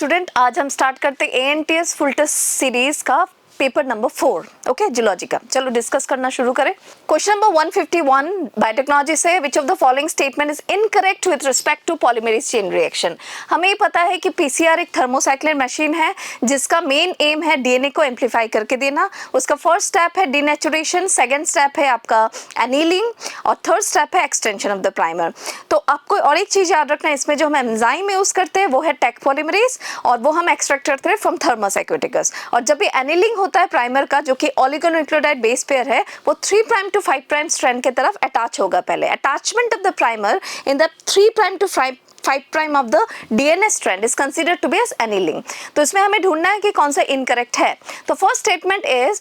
Student, आज हम start करते हैं ANTS फुल टेस्ट सीरीज का पेपर नंबर 4, ओके, जियोलॉजी का। चलो डिस्कस करना शुरू करें। क्वेश्चन नंबर 151 बायोटेक्नोलॉजी से, which of the following statement is incorrect with respect to polymerase chain reaction. हमें पता है कि PCR एक थर्मोसाइक्लिन मशीन है जिसका मेन एम है DNA को एम्पलीफाई करके देना। उसका फर्स्ट स्टेप है डीनेचुरेशन, सेकेंड स्टेप है आपका एनीलिंग और थर्ड स्टेप है एक्सटेंशन ऑफ द प्राइमर। तो आपको और एक चीज याद रखना है, इसमें जो हम एंजाइम यूज करते हैं वो है टेक पॉलीमरेज और वो हम एक्सट्रैक्ट करते हैं फ्रॉम थर्मस एक्वेटिकस। और जब भी एनीलिंग होता है प्राइमर का, जो कि ओलिगोन्यूक्लियोटाइड बेस पेयर है, वो 3 प्राइम टू 5 प्राइम स्ट्रैंड के तरफ अटैच होगा। पहले attachment of the primer in the 3 prime to 5 prime of the DNA strand is considered to be as annealing। तो इसमें हमें ढूंढना है कि कौन सा इनकरेक्ट है। तो first statement is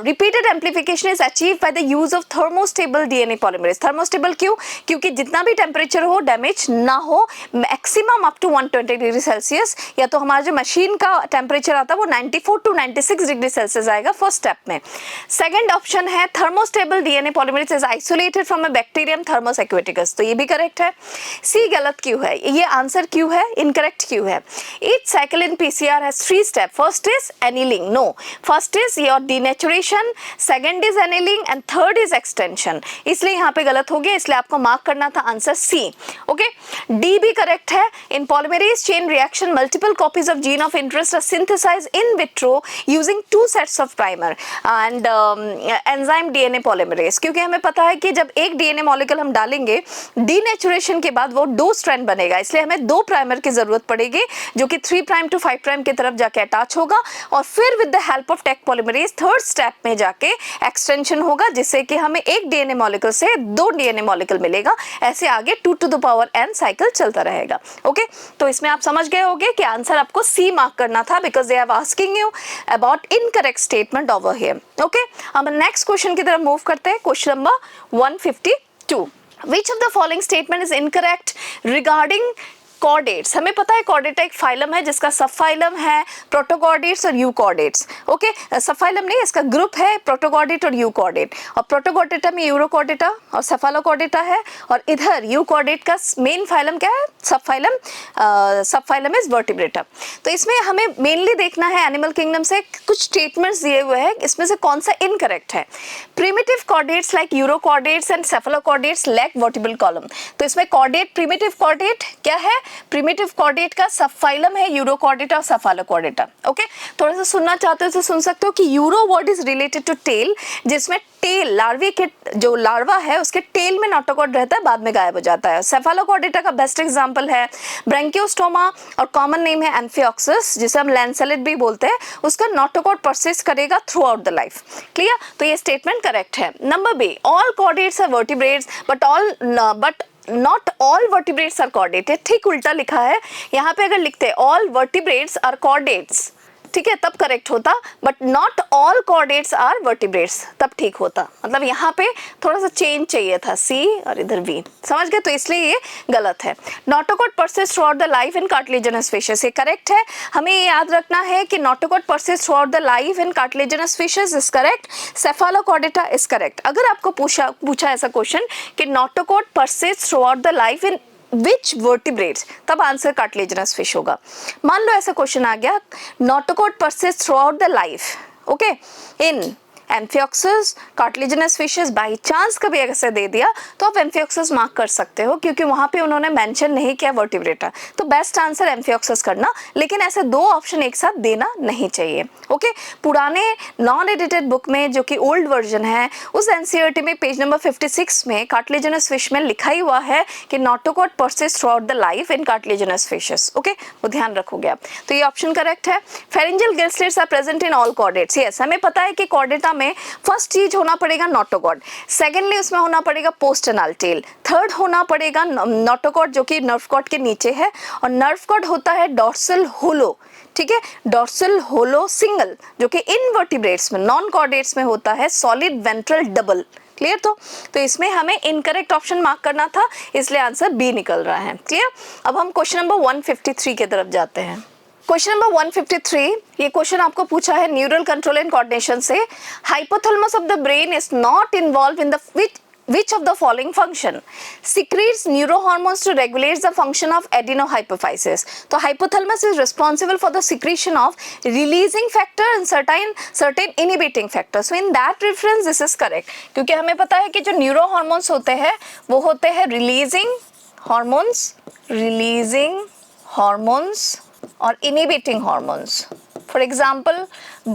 repeated amplification is achieve by the use of thermostable DNA polymerase. Thermostable क्यों? क्योंकि जितना भी टेम्परेचर हो डैमेज ना हो, maximum up to 120 degree Celsius, या तो हमारा जो मशीन का टेम्परेचर आता है वो 94 टू 96 डिग्री सेल्सियस आएगा फर्स्ट स्टेप में। सेकेंड ऑप्शन है thermostable DNA polymerase is isolated from a bacterium Thermus aquaticus. तो ये भी करेक्ट है। सी गलत क्यों है? ये आंसर क्यों है? इनकरेक्ट क्यों है? Each cycle in PCR has 3 step. First is annealing, no, first is your denaturation, second is annealing and third is extension. इसलिए यहाँ पे गलत हो गया, इसलिए आपको मार्क करना था आंसर सी। ओके, डी भी करेक्ट है। In polymerase chain reaction multiple copies of gene of interest are synthesized in vitro using 2 sets of primer and enzyme DNA polymerase. क्योंकि हमें पता है कि जब एक DNA मॉलिक्यूल हम डालेंगे डीनेचुरेशन के बाद वो 2 स्ट्रैंड बनेगा, इसलिए हमें 2 प्राइमर की जरूरत पड़ेगी जो कि 3 प्राइम टू 5 प्राइम की तरफ जाके अटैच होगा और फिर with the help of Taq polymerase third step में जाके एक्सटेंशन होगा, जिससे कि हमें एक DNA मॉलिक्यूल से 2 DNA मॉलिक्यूल मिलेगा। ऐसे आगे 2 to the power n cycle चलता रहेगा। ओके, तो इसमें आप समझ गए होंगे कि आंसर आपको सी मार्क करना था, because they are asking you about incorrect statement over here. Okay, हम नेक्स्ट क्वेश्चन की तरफ मूव करते हैं। Question number 152, which of the following statement is incorrect regarding chordates. हमें पता है कॉर्डेटा एक फाइलम है जिसका सब फाइलम है प्रोटोकॉर्डेट्स और यूकॉर्डेट्स। ओके, सब फाइलम नहीं, इसका ग्रुप है प्रोटोकॉर्डेट और यूकॉर्डेट। और प्रोटोकॉर्डेटा में यूरोकॉर्डेटा और सेफालोकॉर्डेटा है, और इधर यूकॉर्डेट का मेन फाइलम क्या है? सब फाइलम इज वर्टिब्रेटा। तो इसमें हमें मेनली देखना है एनिमल किंगडम से कुछ स्टेटमेंट्स दिए हुए हैं, इसमें से कौन सा इनकरेक्ट है। Primitive chordates like urochordates and cephalochordates lack vertebral column. तो इसमें कॉर्डेट, प्रिमिटिव कॉर्डेट क्या है? प्रिमिटिव कॉर्डेट का सब फाइलम है यूरोकॉर्डेटा और सेफालोकॉर्डेटा। ओके, थोड़ा सा सुनना चाहते हो तो सुन सकते हो कि uro word is related to tail, जिसमें टेल लार्वे के जो लार्वा है उसके टेल में नोटोकॉर्ड रहता है, बाद में गायब हो जाता है। सेफालोकॉर्डेटा का बेस्ट एग्जांपल है ब्रैंकियोस्टोमा और कॉमन नेम है एम्फियोक्सिस, जिसे हम लैंसेलेट भी बोलते हैं। उसका नोटोकॉर्ड परसिस्ट करेगा throughout the life. Clear? तो ये स्टेटमेंट करेक्ट है। Number B, all chordates are vertebrates but not all vertebrates are chordated. ठीक उल्टा लिखा है यहाँ पे। अगर लिखते ऑल वर्टिब्रेट्स आर कॉर्डेट्स, ठीक है, तब करेक्ट होता, but not all chordates are vertebrates, तब ठीक होता। मतलब यहाँ पे थोड़ा सा चेंज चाहिए था, सी और इधर वी, समझ गए? तो इसलिए ये गलत है। Notochord persist throughout the life in cartilaginous fishes, ये करेक्ट है। हमें ये याद रखना है कि notochord persist throughout the life in cartilaginous fishes is correct. Cephalochordata is correct. अगर आपको पूछा ऐसा क्वेश्चन कि notochord persist throughout the life in Which vertebrates, तब आंसर कार्टिलेजिनस फिश होगा। मान लो ऐसा क्वेश्चन आ गया, notochord persist throughout the life, okay, in amphioxus cartilaginous fishes. By chance कभी ऐसे दे दिया तो आप एम्फियोक्सिस मार्क कर सकते हो, क्योंकि वहां पे उन्होंने मेंशन नहीं किया वर्टिब्रेटा। तो बेस्ट आंसर एम्फियोक्सिस करना, लेकिन ऐसे 2 ऑप्शन एक साथ देना नहीं चाहिए। ओके, पुराने नॉन एडिटेड बुक में, जो कि ओल्ड वर्जन है, उस NCERT में पेज नंबर 56 में कार्टिलेजिनस फिश में लिखा ही हुआ है कि notochord persist throughout the life in cartilaginous fishes. Okay, वो ध्यान रखोगे आप। तो ये ऑप्शन करेक्ट है। Pharyngeal gill slits are present in all chordates. Yes, हमें पता है कि कॉर्डेटा में फर्स्ट चीज होना पड़ेगा नोटोकॉर्ड, सेकेंडली उसमें होना पड़ेगा पोस्ट एनाल टेल, थर्ड होना पड़ेगा नोटोकॉर्ड जो कि नर्व कॉर्ड के नीचे है, और नर्व कॉर्ड होता है डॉर्सल होलो। ठीक है, डॉर्सल होलो सिंगल, जो कि इनवर्टिब्रेट्स में, नॉन कॉर्डेट्स में होता है सॉलिड वेंट्रल डबल। क्लियर? तो इसमें हमें इनकरेक्ट ऑप्शन मार्क करना था, इसलिए आंसर बी निकल रहा है। क्लियर? अब हम क्वेश्चन नंबर 153 की तरफ जाते हैं। क्वेश्चन नंबर 153, ये क्वेश्चन आपको पूछा है न्यूरल कंट्रोल एंड कोऑर्डिनेशन से। Hypothalamus of the brain is not involve in the which which of the following function secretes neurohormones to regulate the function of adenohypophysis? तो hypothalamus is responsible for the secretion of releasing factor and certain inhibiting factor. So in that reference this is correct, क्योंकि हमें पता है कि जो neurohormones होते हैं वो होते हैं releasing hormones और inhibiting hormones. For example,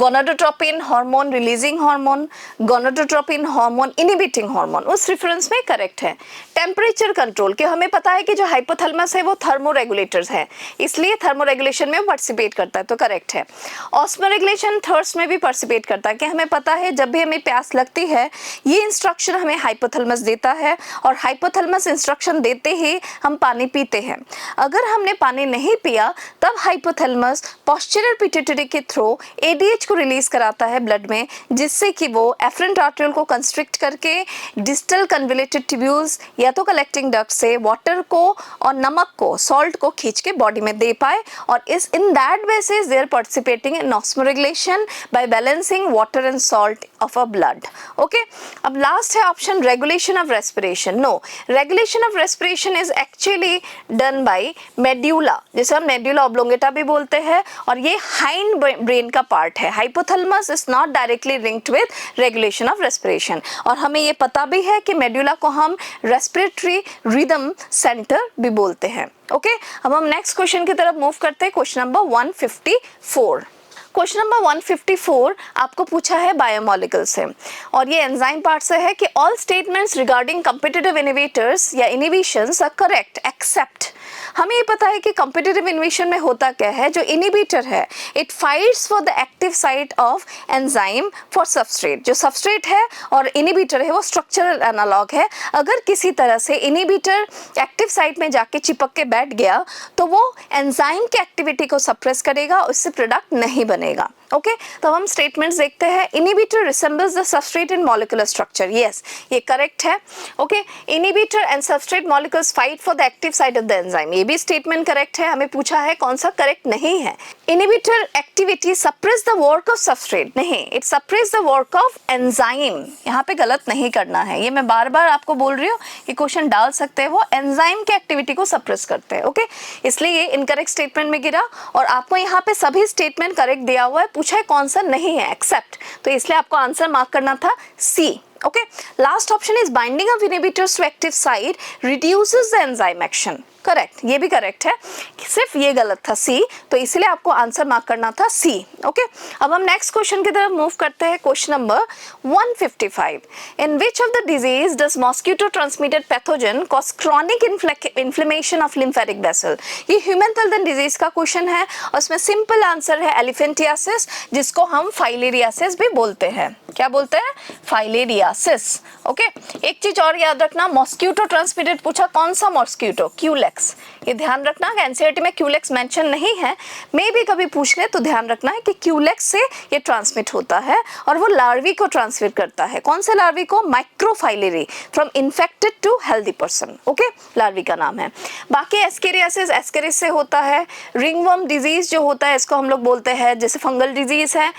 gonadotropin hormone releasing hormone, gonadotropin hormone inhibiting hormone उस रेफरेंस में करेक्ट है. टेम्परेचर कंट्रोल के हमें पता है कि जो हाइपोथैलेमस है वो थर्मोरेगुलेटर्स है, इसलिए थर्मोरेगुलेशन में पार्टिसिपेट करता है, तो करेक्ट है. ऑस्मोरेगुलेशन थर्स्ट में भी पार्टिसिपेट करता है, कि हमें पता है जब भी हमें प्यास लगती है ये इंस्ट्रक्शन हमें हाइपोथैलेमस देता है और हाइपोथैलेमस इंस्ट्रक्शन देते ही हम पानी पीते हैं. अगर हमने पानी नहीं पिया तब हाइपोथैलेमस पोस्टीरियर पिट्यूटरी के थ्रू एडीएच को रिलीज कराता है ब्लड में, जिससे कि वो एफरेंट आर्टरियल को कंस्ट्रिक्ट करके डिस्टल कन्वोल्यूटेड ट्यूब्यूल्स या तो कलेक्टिंग डक्ट से वाटर को और नमक को, सॉल्ट को खींच के बॉडी में दे पाए, और इस in that basis they are participating in osmoregulation by balancing water and salt of a blood. Okay, अब लास्ट है option regulation of respiration. No, regulation of respiration is actually done by medulla, जिसे हम medulla oblongata भी बोलते हैं, और ये hind brain का पार्ट है. Hypothalamus is not directly linked with regulation of respiration, और हमें ये पता भी है कि मेड्यूला को हम रेस्पिरेटरी रिदम सेंटर भी बोलते हैं. ओके, अब हम नेक्स्ट क्वेश्चन की तरफ मूव करते हैं. Question number 154. क्वेश्चन नंबर 154 आपको पूछा है बायोमोलिक्यूल से, और ये एंजाइम पार्ट से है कि all statements regarding competitive inhibitors या इनहिबिशंस आर करेक्ट एक्सेप्ट. हमें ये पता है कि कॉम्पिटिटिव इनहिबिशन में होता क्या है, जो इनहिबिटर है it fights for the active site of enzyme for substrate. जो सबस्ट्रेट है और इनहिबिटर है वो स्ट्रक्चरल एनालॉग है. अगर किसी तरह से इनहिबिटर एक्टिव साइट में जाके चिपक के बैठ गया तो वो एंजाइम की एक्टिविटी को सप्रेस करेगा, उससे प्रोडक्ट नहीं बनेगा. ओके, तो हम स्टेटमेंट्स देखते हैं. Inhibitor resembles the substrate in molecular structure. Yes, ये करेक्ट है. Okay, inhibitor and substrate molecules fight for the active site of the enzyme, ये भी स्टेटमेंट करेक्ट है. हमें पूछा है कौन सा करेक्ट नहीं है. Inhibitor activity suppress the work of substrate, नहीं, it suppress the work of enzyme. यहाँ पे गलत नहीं करना है, ये मैं बार बार आपको बोल रही हूँ कि क्वेश्चन डाल सकते हैं, वो एंजाइम की एक्टिविटी को सप्रेस करते हैं. ओके, इसलिए ये इनकरेक्ट स्टेटमेंट में गिरा, और आपको यहाँ पे सभी स्टेटमेंट करेक्ट दिया हुआ है. पूछा है कौन सा नहीं है, एक्सेप्ट, तो इसलिए आपको आंसर मार्क करना था सी. Okay, last option is binding of inhibitors to active site reduces the enzyme action. Correct, ये भी करेक्ट है, सिर्फ ये गलत था सी, तो इसलिए आपको आंसर मार्क करना था सी. ओके, अब हम नेक्स्ट क्वेश्चन की तरफ मूव करते हैं. Question number 155. In which of the disease does mosquito transmitted pathogen cause chronic inflammation of lymphatic vessel. ये ह्यूमन तल्दन डिजीज का क्वेश्चन है, और उसमें सिंपल आंसर है एलिफेंटियासिस, जिसको हम फाइलेरियासिस भी बोलते हैं. क्या बोलते हैं? फाइलेरियासिस. ओके, एक चीज और याद रखना, मॉस्किटो ट्रांसमिटेड पूछा, कौन सा मॉस्किटो? क्यूलेक्स. ये ध्यान रखना कि एनसीईआरटी में क्यूलेक्स मेंशन नहीं है, मे भी कभी पूछ ले तो ध्यान रखना है कि क्यूलेक्स से ये ट्रांसमिट होता है, और वो लार्वी को ट्रांसफर करता है. कौन से लार्वी को? Microfilariae, from infected to healthy person. Okay, larvae का नाम है. बाकी एस्केरियासिस एस्केरिस से होता है. रिंगवर्म डिजीज जो होता है इसको हम लोग बोलते हैं, जैसे फंगल डिजीज है.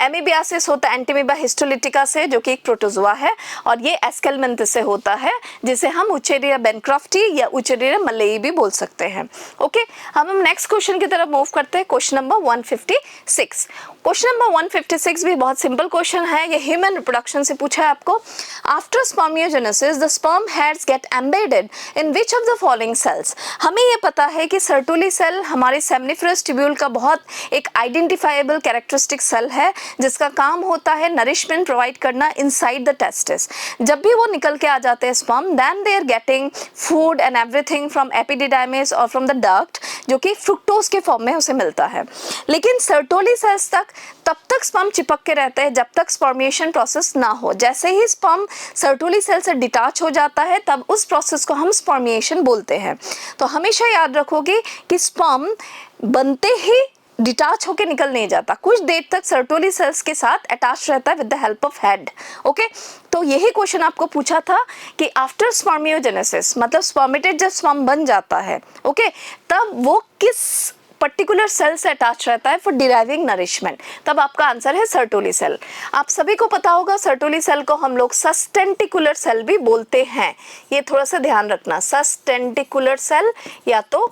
एमीबियासिस होता है एंटीमीबा हिस्टोलिटिका से, जो कि एक प्रोटोजोआ है, और ये एस्केलमेंथिस से होता है, जिसे हम उचेरिया बेनक्रॉफ्टी या उचेरिया मलेई भी बोल सकते हैं. ओके, हम नेक्स्ट क्वेश्चन की तरफ मूव करते हैं. Question number 156. क्वेश्चन नंबर 156 भी बहुत सिंपल क्वेश्चन है, ये ह्यूमन रिप्रोडक्शन से पूछा है आपको. After spermiogenesis the sperm heads get embedded in which of the following cells. हमें ये पता है कि सर्टुली सेल हमारे सेमनिफरस ट्यूब्यूल का बहुत एक आइडेंटिफाइबल कैरेक्टरिस्टिक सेल है, जिसका काम होता है नरिशमेंट प्रोवाइड करना इनसाइड द टेस्टिस. जब भी वो निकल के आ जाते हैं sperm, then they are getting food and everything from epididymis और फ्रॉम द डक्ट, जो कि फ्रुक्टोज के फॉर्म में उसे मिलता है. लेकिन सर्टोली सेल्स तब तक स्पर्म चिपक के रहते हैं जब तक स्पर्मिएशन प्रोसेस ना हो. जैसे ही स्पर्म सर्टोली सेल से डिटैच हो जाता है तब उस प्रोसेस को हम स्पर्मिएशन बोलते हैं. तो हमेशा याद रखोगे कि स्पर्म बनते ही डिटैच होके निकल नहीं जाता, कुछ देर तक सर्टोली सेल्स के साथ अटैच रहता है with the help of head. Okay, तो यही क्वेश्चन आपको पूछा था कि आफ्टर स्पर्मियोजेनेसिस, मतलब स्पर्मेटेड जब स्पर्म बन जाता है, ओके, तब वो किस पर्टिकुलर सेल से अटैच रहता है फॉर डिराइविंग नरिशमेंट, तब आपका आंसर है सर्टोली सेल। आप सभी को पता होगा सर्टोली सेल को हम लोग सस्टेंटिकुलर सेल भी बोलते हैं, ये थोड़ा सा ध्यान रखना। सस्टेंटिकुलर सेल या तो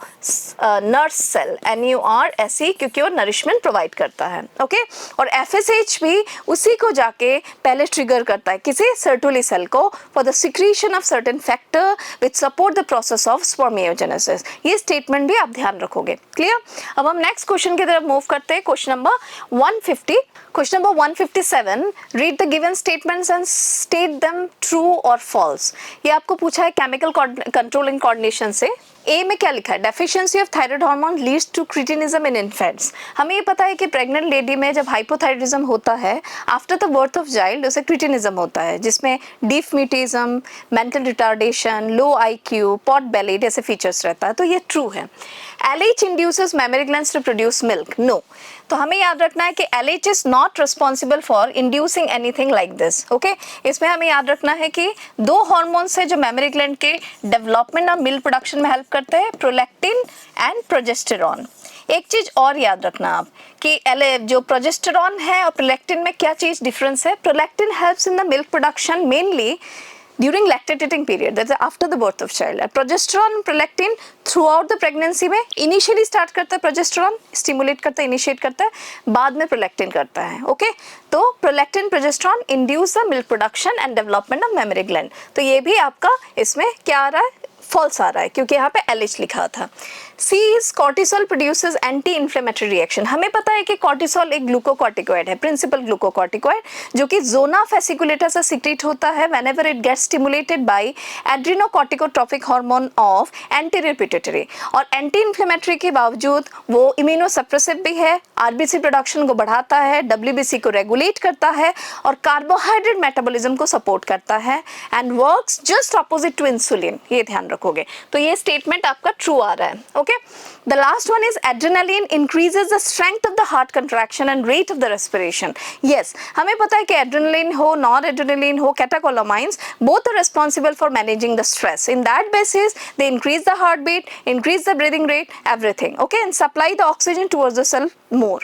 नर्स सेल, NURSE, क्योंकि वो नरिशमेंट प्रोवाइड करता है। ओके, और FSH भी उसी को जाके पहले ट्रिगर करता है, किसी सर्टोली सेल को, for the secretion of certain factor which support the process of spermiogenesis. ये स्टेटमेंट भी आप ध्यान रखोगे। क्लियर? अब हम नेक्स्ट क्वेश्चन की तरफ मूव करते हैं। Question number 150, question number 157, read the given statements and state them true और फॉल्स। ये आपको पूछा है केमिकल कंट्रोल एंड कोऑर्डिनेशन से। ए में क्या लिखा है? Deficiency of thyroid hormone leads to cretinism in infants. हमें ये पता है कि प्रेग्नेंट लेडी में जब हाइपोथायराइडिज्म होता है after the birth of child, उसे क्रिटिनिज्म होता है, जिसमें deaf mutism, mental retardation, low IQ, pot belly जैसे फीचर्स रहता है, तो ये ट्रू है। LH induces mammary glands to produce milk, no. तो हमें याद रखना है कि LH is not responsible for inducing anything like this. Okay, इसमें हमें याद रखना है कि दो हॉर्मोन्स है जो मैमरी ग्लैंड के डेवलपमेंट और मिल्क प्रोडक्शन में हेल्प करते हैं, प्रोलैक्टिन एंड प्रोजेस्टेरॉन। एक चीज और याद रखना आप कि जो प्रोजेस्टेरॉन है और प्रोलैक्टिन में क्या चीज डिफरेंस है? Prolactin helps in the milk production mainly during lactating period, that's after the birth of child. Progesterone and prolactin throughout the pregnancy में initially start करता है progesterone, stimulate करता है, initiate करता है, बाद में prolactin करता है। ओके, तो prolactin progesterone induce the milk production and development of mammary gland। तो ये भी आपका इसमें क्या आ रहा है? फॉल्स आ रहा है, क्योंकि यहाँ पे LH लिखा था। C is cortisol produces anti inflammatory reaction. हमें पता है कि कॉर्टिसोल एक ग्लूकोकॉर्टिकॉइड है, प्रिंसिपल ग्लूकोकॉर्टिकॉइड, जो कि जोना फेसिकुलेटा से सिक्रीट होता है whenever it gets stimulated by adrenocorticotropic hormone of anterior pituitary. और एंटी इन्फ्लेमेटरी के बावजूद वो इम्यूनोसप्रेसिव भी है, RBC प्रोडक्शन को बढ़ाता है, WBC को रेगुलेट करता है और कार्बोहाइड्रेट मेटाबॉलिज्म को सपोर्ट करता है and works just opposite to insulin. ये ध्यान रखोगे। तो ये स्टेटमेंट आपका ट्रू आ रहा है। Okay, the last one is adrenaline increases the strength of the heart contraction and rate of the respiration. Yes, हमें पता है कि adrenaline हो, noradrenaline हो, catecholamines, both are responsible for managing the stress. In that basis, they increase the heartbeat, increase the breathing rate, everything. Okay, and supply the oxygen towards the cell more.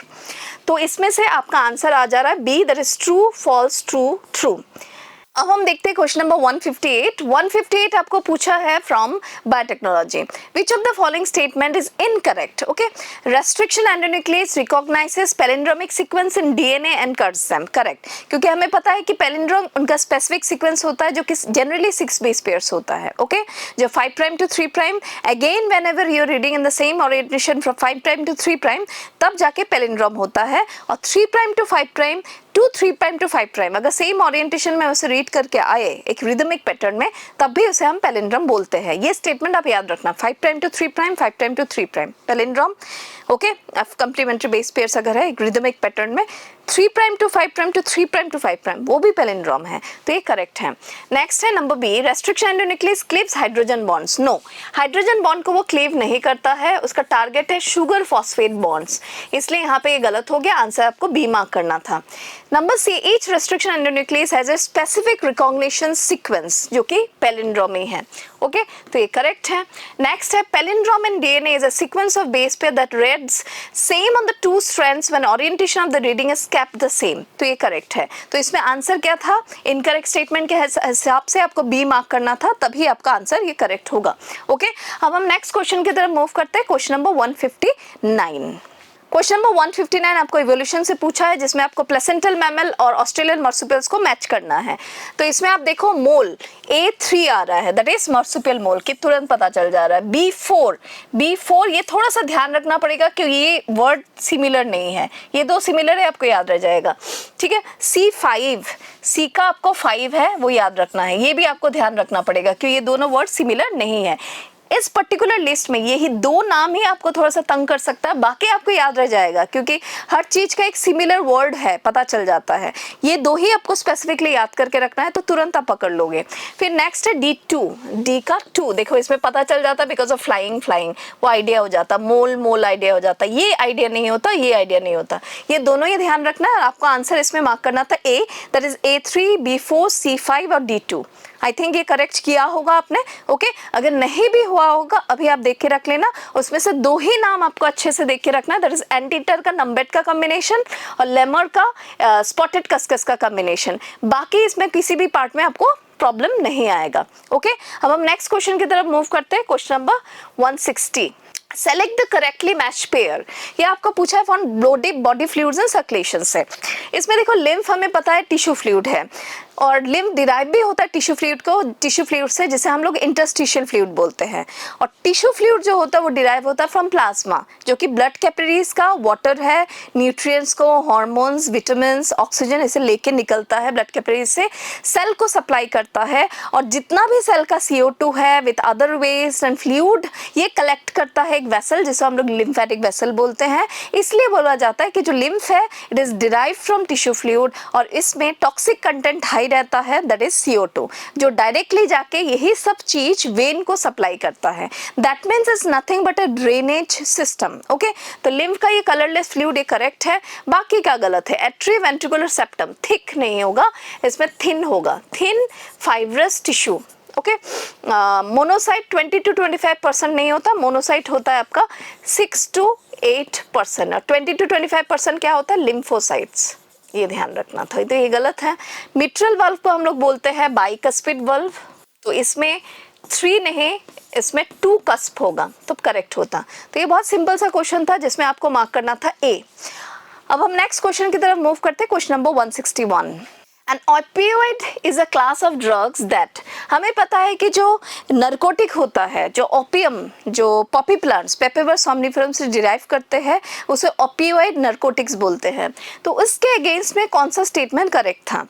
तो इसमें से आपका answer आ जा रहा है B, that is true, false, true, true. अब हम देखते हैं क्वेश्चन नंबर 158। 158 आपको पूछा है from biotechnology, which of the following statement is incorrect. Okay, restriction endonuclease recognises palindromic sequence in DNA and curves them. Correct, क्योंकि हमें पता है कि पैलिंड्रोम उनका स्पेसिफिक सीक्वेंस होता है जो कि जनरली 6 बेस पेयर्स होता है। ओके, जो 5' to 3', again whenever you are reading in the same orientation from 5' to 3', तब जाके पैलिंड्रोम होता है। और 3' to 5' टू 3' to 5', अगर सेम ओरिएंटेशन में उसे रीड करके आए एक रिदमिक पैटर्न में, तब भी उसे हम पैलिंड्रोम बोलते हैं। ये स्टेटमेंट आप याद रखना, 5' to 3', 5' to 3', palindrome. Okay, complementary base pairs अगर है एक रिदमिक पैटर्न में, 3' to 5' to 3' to 5', वो भी पैलिंड्रोम है, तो ये करेक्ट है। नेक्स्ट है number B, restriction endonuclease cleaves hydrogen bonds. No, hydrogen bond को वो क्लीव नहीं करता है, उसका टारगेट है शुगर फॉस्फेट बॉन्ड्स, इसलिए यहाँ पे ये गलत हो गया, आंसर आपको बी मार्क करना था। Number C, each restriction endonuclease has a specific recognition sequence, जो कि पैलिंड्रोमी है। ओके, तो ये करेक्ट है। नेक्स्ट है, palindrome in DNA is a sequence of base pair that reads same on the 2 strands when orientation of the reading is kept the same। तो ये correct है। तो इसमें आंसर क्या था? इनकरेक्ट स्टेटमेंट के हिसाब से आपको बी मार्क करना था, तभी आपका आंसर ये करेक्ट होगा। ओके, अब हम नेक्स्ट क्वेश्चन की तरफ मूव करते हैं। Question number 159। क्वेश्चन नंबर 159 आपको इवोल्यूशन से पूछा है, जिसमें आपको प्लेसेंटल मैमल और ऑस्ट्रेलियन मार्सुपियल्स को मैच करना है। तो इसमें आप देखो मोल A3 आ रहा है, दैट इज मार्सुपियल मोल, कि तुरंत पता चल जा रहा है। B4 ये थोड़ा सा ध्यान रखना पड़ेगा क्योंकि ये वर्ड सिमिलर नहीं है, ये 2 सिमिलर है, आपको याद रह जाएगा। ठीक है, C5, C का आपको 5 है, वो याद रखना है, ये भी आपको ध्यान रखना पड़ेगा क्योंकि ये दोनों वर्ड सिमिलर नहीं है। इस पर्टिकुलर लिस्ट में यही 2 नाम ही आपको थोड़ा सा तंग कर सकता है, बाकी आपको याद रह जाएगा क्योंकि हर चीज का एक सिमिलर वर्ड है, पता चल जाता है। ये 2 ही आपको स्पेसिफिकली याद करके रखना है, तो तुरंत आप पकड़ लोगे। फिर नेक्स्ट है D2, D का 2, देखो इसमें पता चल जाता है बिकॉज ऑफ फ्लाइंग, वो आइडिया हो जाता, मोल आइडिया हो जाता, ये आइडिया नहीं होता, ये आइडिया नहीं होता। ये दोनों ही ध्यान रखना है, आपको आंसर इसमें मार्क करना था A, that is A3, B4, C5 और D2। आई थिंक ये करेक्ट किया होगा आपने, ओके। अगर नहीं भी हुआ होगा अभी आप देख के रख लेना, उसमें से दो ही नाम आपको अच्छे से देख के रखना है, दैट इज एंटीटर का नम्बेट का कॉम्बिनेशन और लेमर का स्पॉटेड कस्कस का कॉम्बिनेशन। बाकी इसमें किसी भी पार्ट में आपको प्रॉब्लम नहीं आएगा, ओके। अब हम नेक्स्ट क्वेश्चन की तरफ मूव करते हैं, question number 160। Select the correctly match pair. ये आपको पूछा है from body fluids and circulation से। इसमें देखो लिम्फ हमें पता है टिश्यू फ्लूइड है, और लिम्फ डिराइव भी होता है टिश्यू फ्लूइड से, जिसे हम लोग इंटरस्टिशियल फ्लूइड बोलते हैं। और टिश्यू फ्लूइड जो होता है वो डिराइव होता है फ्रॉम प्लाज्मा, जो कि ब्लड कैपिलरीज का वाटर है, न्यूट्रिएंट्स को, हार्मोन्स, विटामिन्स, ऑक्सीजन इसे लेके निकलता है ब्लड कैपिलरीज से, सेल को सप्लाई करता है। और जितना भी सेल का CO2 है with other waste and fluid ये कलेक्ट करता है एक वेसल, जिसे हम लोग लिम्फेटिक वेसल बोलते हैं। इसलिए बोला जाता है कि जो लिम्फ है it is derive from tissue fluid, और इसमें टॉक्सिक कंटेंट हाई रहता है, दैट इज CO2, जो डायरेक्टली जाके यही सब चीज वेन को सप्लाई करता है। That means is nothing but a drainage system, okay. तो लिम्फ का ये कलरलेस फ्लूइड ये करेक्ट है। बाकी क्या गलत है? एट्रियोवेंट्रिकुलर सेप्टम थिक नहीं होगा, इसमें थिन होगा, thin fibrous tissue, okay. Monocyte 20 to 25% नहीं होता, मोनोसाइट होता है आपका 6 to 8%, और 20 to 25% क्या होता है? लिम्फोसाइट्स, ये ध्यान रखना था, तो ये गलत है। मिट्रल वाल्व को हम लोग बोलते हैं बाइकस्पिड वाल्व, तो इसमें 3 नहीं, इसमें 2 कस्प होगा तब करेक्ट होता। तो ये बहुत सिंपल सा क्वेश्चन था जिसमें आपको मार्क करना था A। अब हम नेक्स्ट क्वेश्चन की तरफ मूव करते हैं, question number 161। An opioid is a class of drugs that, हमें पता है कि जो नरकोटिक होता है, जो ओपियम, जो पॉपी प्लांट्स पेपेवर सोमनिफरम से डिराइव करते हैं, उसे ओपियोइड नरकोटिक्स बोलते हैं। तो उसके अगेंस्ट में कौन सा स्टेटमेंट करेक्ट था?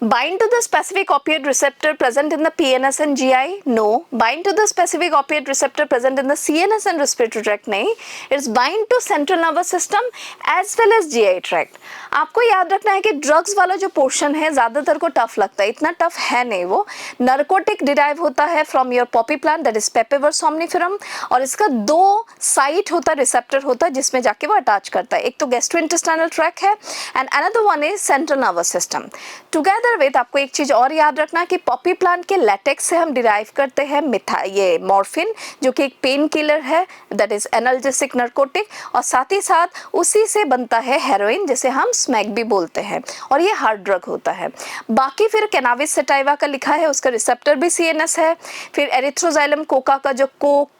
Bind to the specific opioid receptor present in the PNS and GI? No. Bind to the specific opioid receptor present in the CNS and respiratory tract? नहीं. It's bind to central nervous system as well as GI tract. आपको याद रखना है कि drugs वाला जो portion है ज़्यादातर को टफ लगता है, इतना टफ है नहीं वो। नरकोटिक डिराइव होता है from your poppy plant, that is papaver somniferum, और इसका 2 साइट होता है, रिसेप्टर होता है जिसमें जाके वो अटैच करता है। एक तो गैस्ट्रोइंटेस्टाइनल ट्रैक है and another one is central nervous system. Together with आपको एक चीज और याद रखना कि पॉपी प्लांट के लेटेक्स से हम डिराइव करते हैं ये मॉर्फिन, जो कि एक पेन किलर है, दैट इज एनाल्जेसिक नरकोटिक, और साथ ही साथ उसी से बनता है हेरोइन, जिसे हम स्मैक भी बोलते हैं, और ये हार्ड ड्रग होता है। बाकी फिर कैनाबिस सटाइवा का लिखा है, उसका रिसेप्टर भी CNS है। फिर एरिथ्रोजाइलम कोका का जो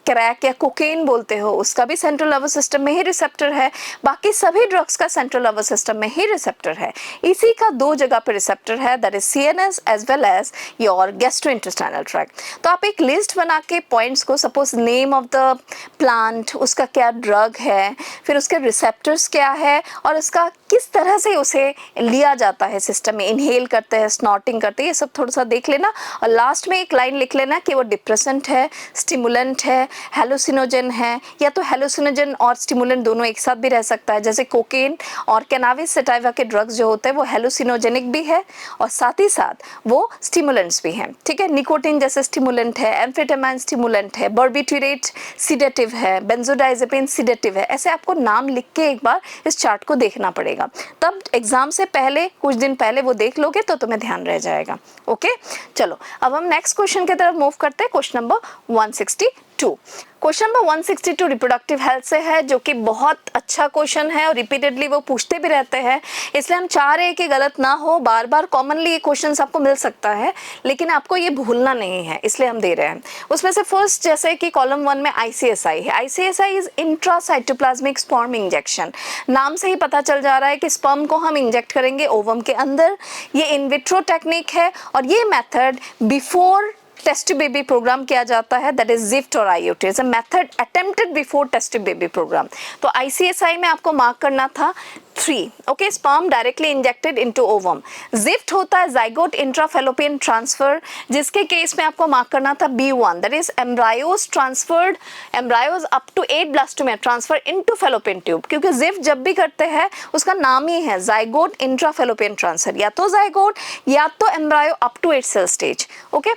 क्रैक या कोकेन बोलते हो, उसका भी सेंट्रल नर्वस सिस्टम में ही रिसेप्टर है। बाकी सभी ड्रग्स का सेंट्रल नर्वस सिस्टम में ही रिसेप्टर है। इसी का 2 जगह पे रिसेप्टर है, that is CNS as well as your gastrointestinal tract. तो आप एक लिस्ट बना के पॉइंट्स को, suppose name of the plant, उसका क्या ड्रग है, फिर उसके रिसेप्टर्स क्या है, और उसका किस तरह से उसे लिया जाता है सिस्टम में, इनहेल करते हैं, स्नॉटिंग करते हैं, ये सब थोड़ा सा देख लेना। और लास्ट में एक लाइन लिख लेना कि वो डिप्रेसेंट है, स्टिमुलेंट है, हेलुसिनोजन है, या तो हेलुसिनोजन और स्टिमुलेंट दोनों एक साथ भी रह सकता है। जैसे कोकेन और कैनाबिस सटाइवा के ड्रग्स जो होते हैं वो हेलुसिनोजेनिक भी है और साथ ही साथ वो स्टिमुलेंट्स भी हैं, ठीक है। निकोटिन जैसे स्टिमुलेंट है, एम्फेटामाइन स्टिमुलेंट है, बार्बिट्यूरेट सिडेटिव है, बेंजोडाइजेपिन सिडेटिव है। ऐसे आपको नाम लिख के एक बार इस चार्ट को देखना पड़ेगा, तब एग्जाम से पहले कुछ दिन पहले वो देख लोगे तो तुम्हें ध्यान रह जाएगा, ओके। चलो अब हम नेक्स्ट क्वेश्चन की तरफ मूव करते हैं, question number 162। Question number 162 reproductive health से है, जो कि बहुत अच्छा क्वेश्चन है और रिपीटेडली वो पूछते भी रहते हैं, इसलिए हम चाह रहे हैं कि गलत ना हो। बार बार कॉमनली ये क्वेश्चन आपको मिल सकता है, लेकिन आपको ये भूलना नहीं है, इसलिए हम दे रहे हैं। उसमें से फर्स्ट, जैसे कि कॉलम 1 में ICSI है। ICSI is intracytoplasmic sperm injection. नाम से ही पता चल जा रहा है कि स्पर्म को हम इंजेक्ट करेंगे ओवम के अंदर। ये इन विट्रो टेक्निक है और ये method before test baby program किया जाता है, दैट इज जिफ्ट और IUT is a method attempted before test baby program. तो ICSI में आपको मार्क करना था 3, okay. Sperm directly injected into ovum. ZIFT होता है जाइगोट इंट्राफेलोपियन ट्रांसफर, जिसके केस में आपको मार्क करना था B1, that is embryos transferred, embryos up to 8 blastomeres transfer into fallopian tube, क्योंकि जिफ्ट जब भी करते हैं उसका नाम ही है जाइगोट इंट्राफेलोपियन ट्रांसफर, या तो जाइगोट या तो embryo up to 8 cell stage, okay.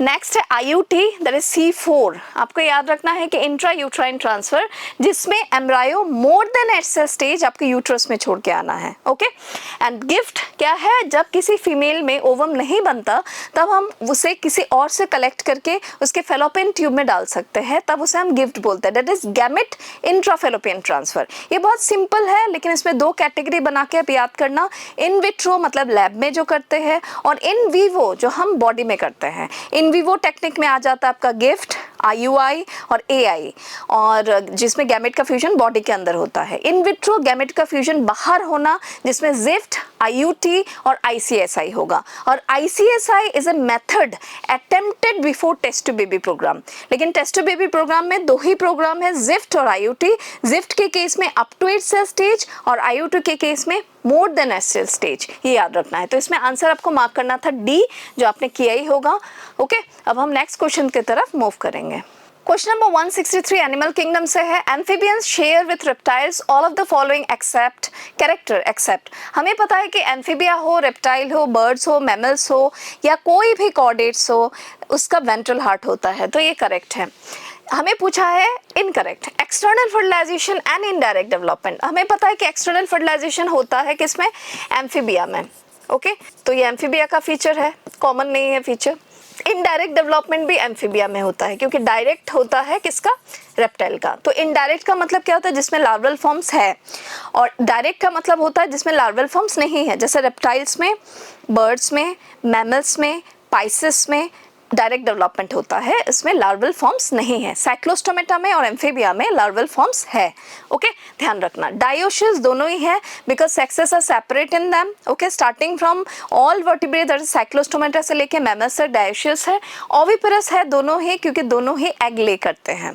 Next है IUT, दैट इज C4। आपको याद रखना है कि इंट्रा यूट्राइन ट्रांसफर, जिसमें embryo more than 8 cell stage आपके यूट्रस में छोड़ के आना है। ओके, एंड गिफ्ट क्या है, जब किसी फीमेल में ओवम नहीं बनता तब हम उसे किसी और से कलेक्ट करके उसके फेलोपियन ट्यूब में डाल सकते हैं, तब उसे हम गिफ्ट बोलते हैं, that is gamete intrafallopian transfer. ये बहुत सिंपल है, लेकिन इसमें दो कैटेगरी बना के आप याद करना, इन विट्रो मतलब लैब में जो करते हैं, और इन वीवो जो हम बॉडी में करते हैं। इन वीवो टेक्निक में आ जाता है आपका गिफ्ट, IUI और AI, और जिसमें गैमेट का फ्यूजन बॉडी के अंदर होता है। इन विट्रो गैमेट का फ्यूजन बाहर होना, जिसमें जिफ्ट, IUT और ICSI होगा। और ICSI is a method attempted before test tube baby programme. लेकिन टेस्ट टू बेबी प्रोग्राम में दो ही प्रोग्राम है, जिफ्ट और IUT। जिफ्ट के केस में अप टू 8 सेल स्टेज और IUT के केस में मोर देन 8 सेल स्टेज, ये याद रखना है। तो इसमें आंसर आपको मार्क करना था D, जो आपने किया ही होगा। ओके, अब हम नेक्स्ट क्वेश्चन की तरफ मूव करेंगे। क्वेश्चन नंबर 163 एनिमल किंगडम से है। Amphibians share with reptiles all of the following except character except. हमें पता है कि एम्फीबिया हो, रेप्टाइल हो, बर्ड्स हो, मैमल्स हो, या कोई भी कॉर्डेट्स हो, उसका वेंट्रल हार्ट होता है, तो ये करेक्ट है। हमें पूछा है incorrect, external fertilisation and indirect development. हमें पता है कि एक्सटर्नल फर्टिलाइजेशन होता है किसमें, एम्फीबिया में। ओके, तो ये एम्फीबिया का फीचर है, कॉमन नहीं है फीचर। इनडायरेक्ट डेवलपमेंट भी एम्फीबिया में होता है, क्योंकि डायरेक्ट होता है किसका, रेप्टाइल का। तो इनडायरेक्ट का मतलब क्या होता है, जिसमें लार्वल फॉर्म्स है, और डायरेक्ट का मतलब होता है जिसमें लार्वल फॉर्म्स नहीं है, जैसे रेप्टाइल्स में, बर्ड्स में, मैमल्स में, पाइसेस में डायरेक्ट डेवलपमेंट होता है, इसमें लार्वल फॉर्म्स नहीं है। साइक्लोस्टोमेटा में और एम्फीबिया में लार्वल फॉर्म्स है। ओके, ध्यान रखना। डायोशियस दोनों ही है, because sexes are separate in them. Okay, starting from all vertebrate, that is cyclostomata से लेके मैमल्स तक डायोशियस है। ओविपेरस है दोनों ही, क्योंकि दोनों ही एग ले करते हैं।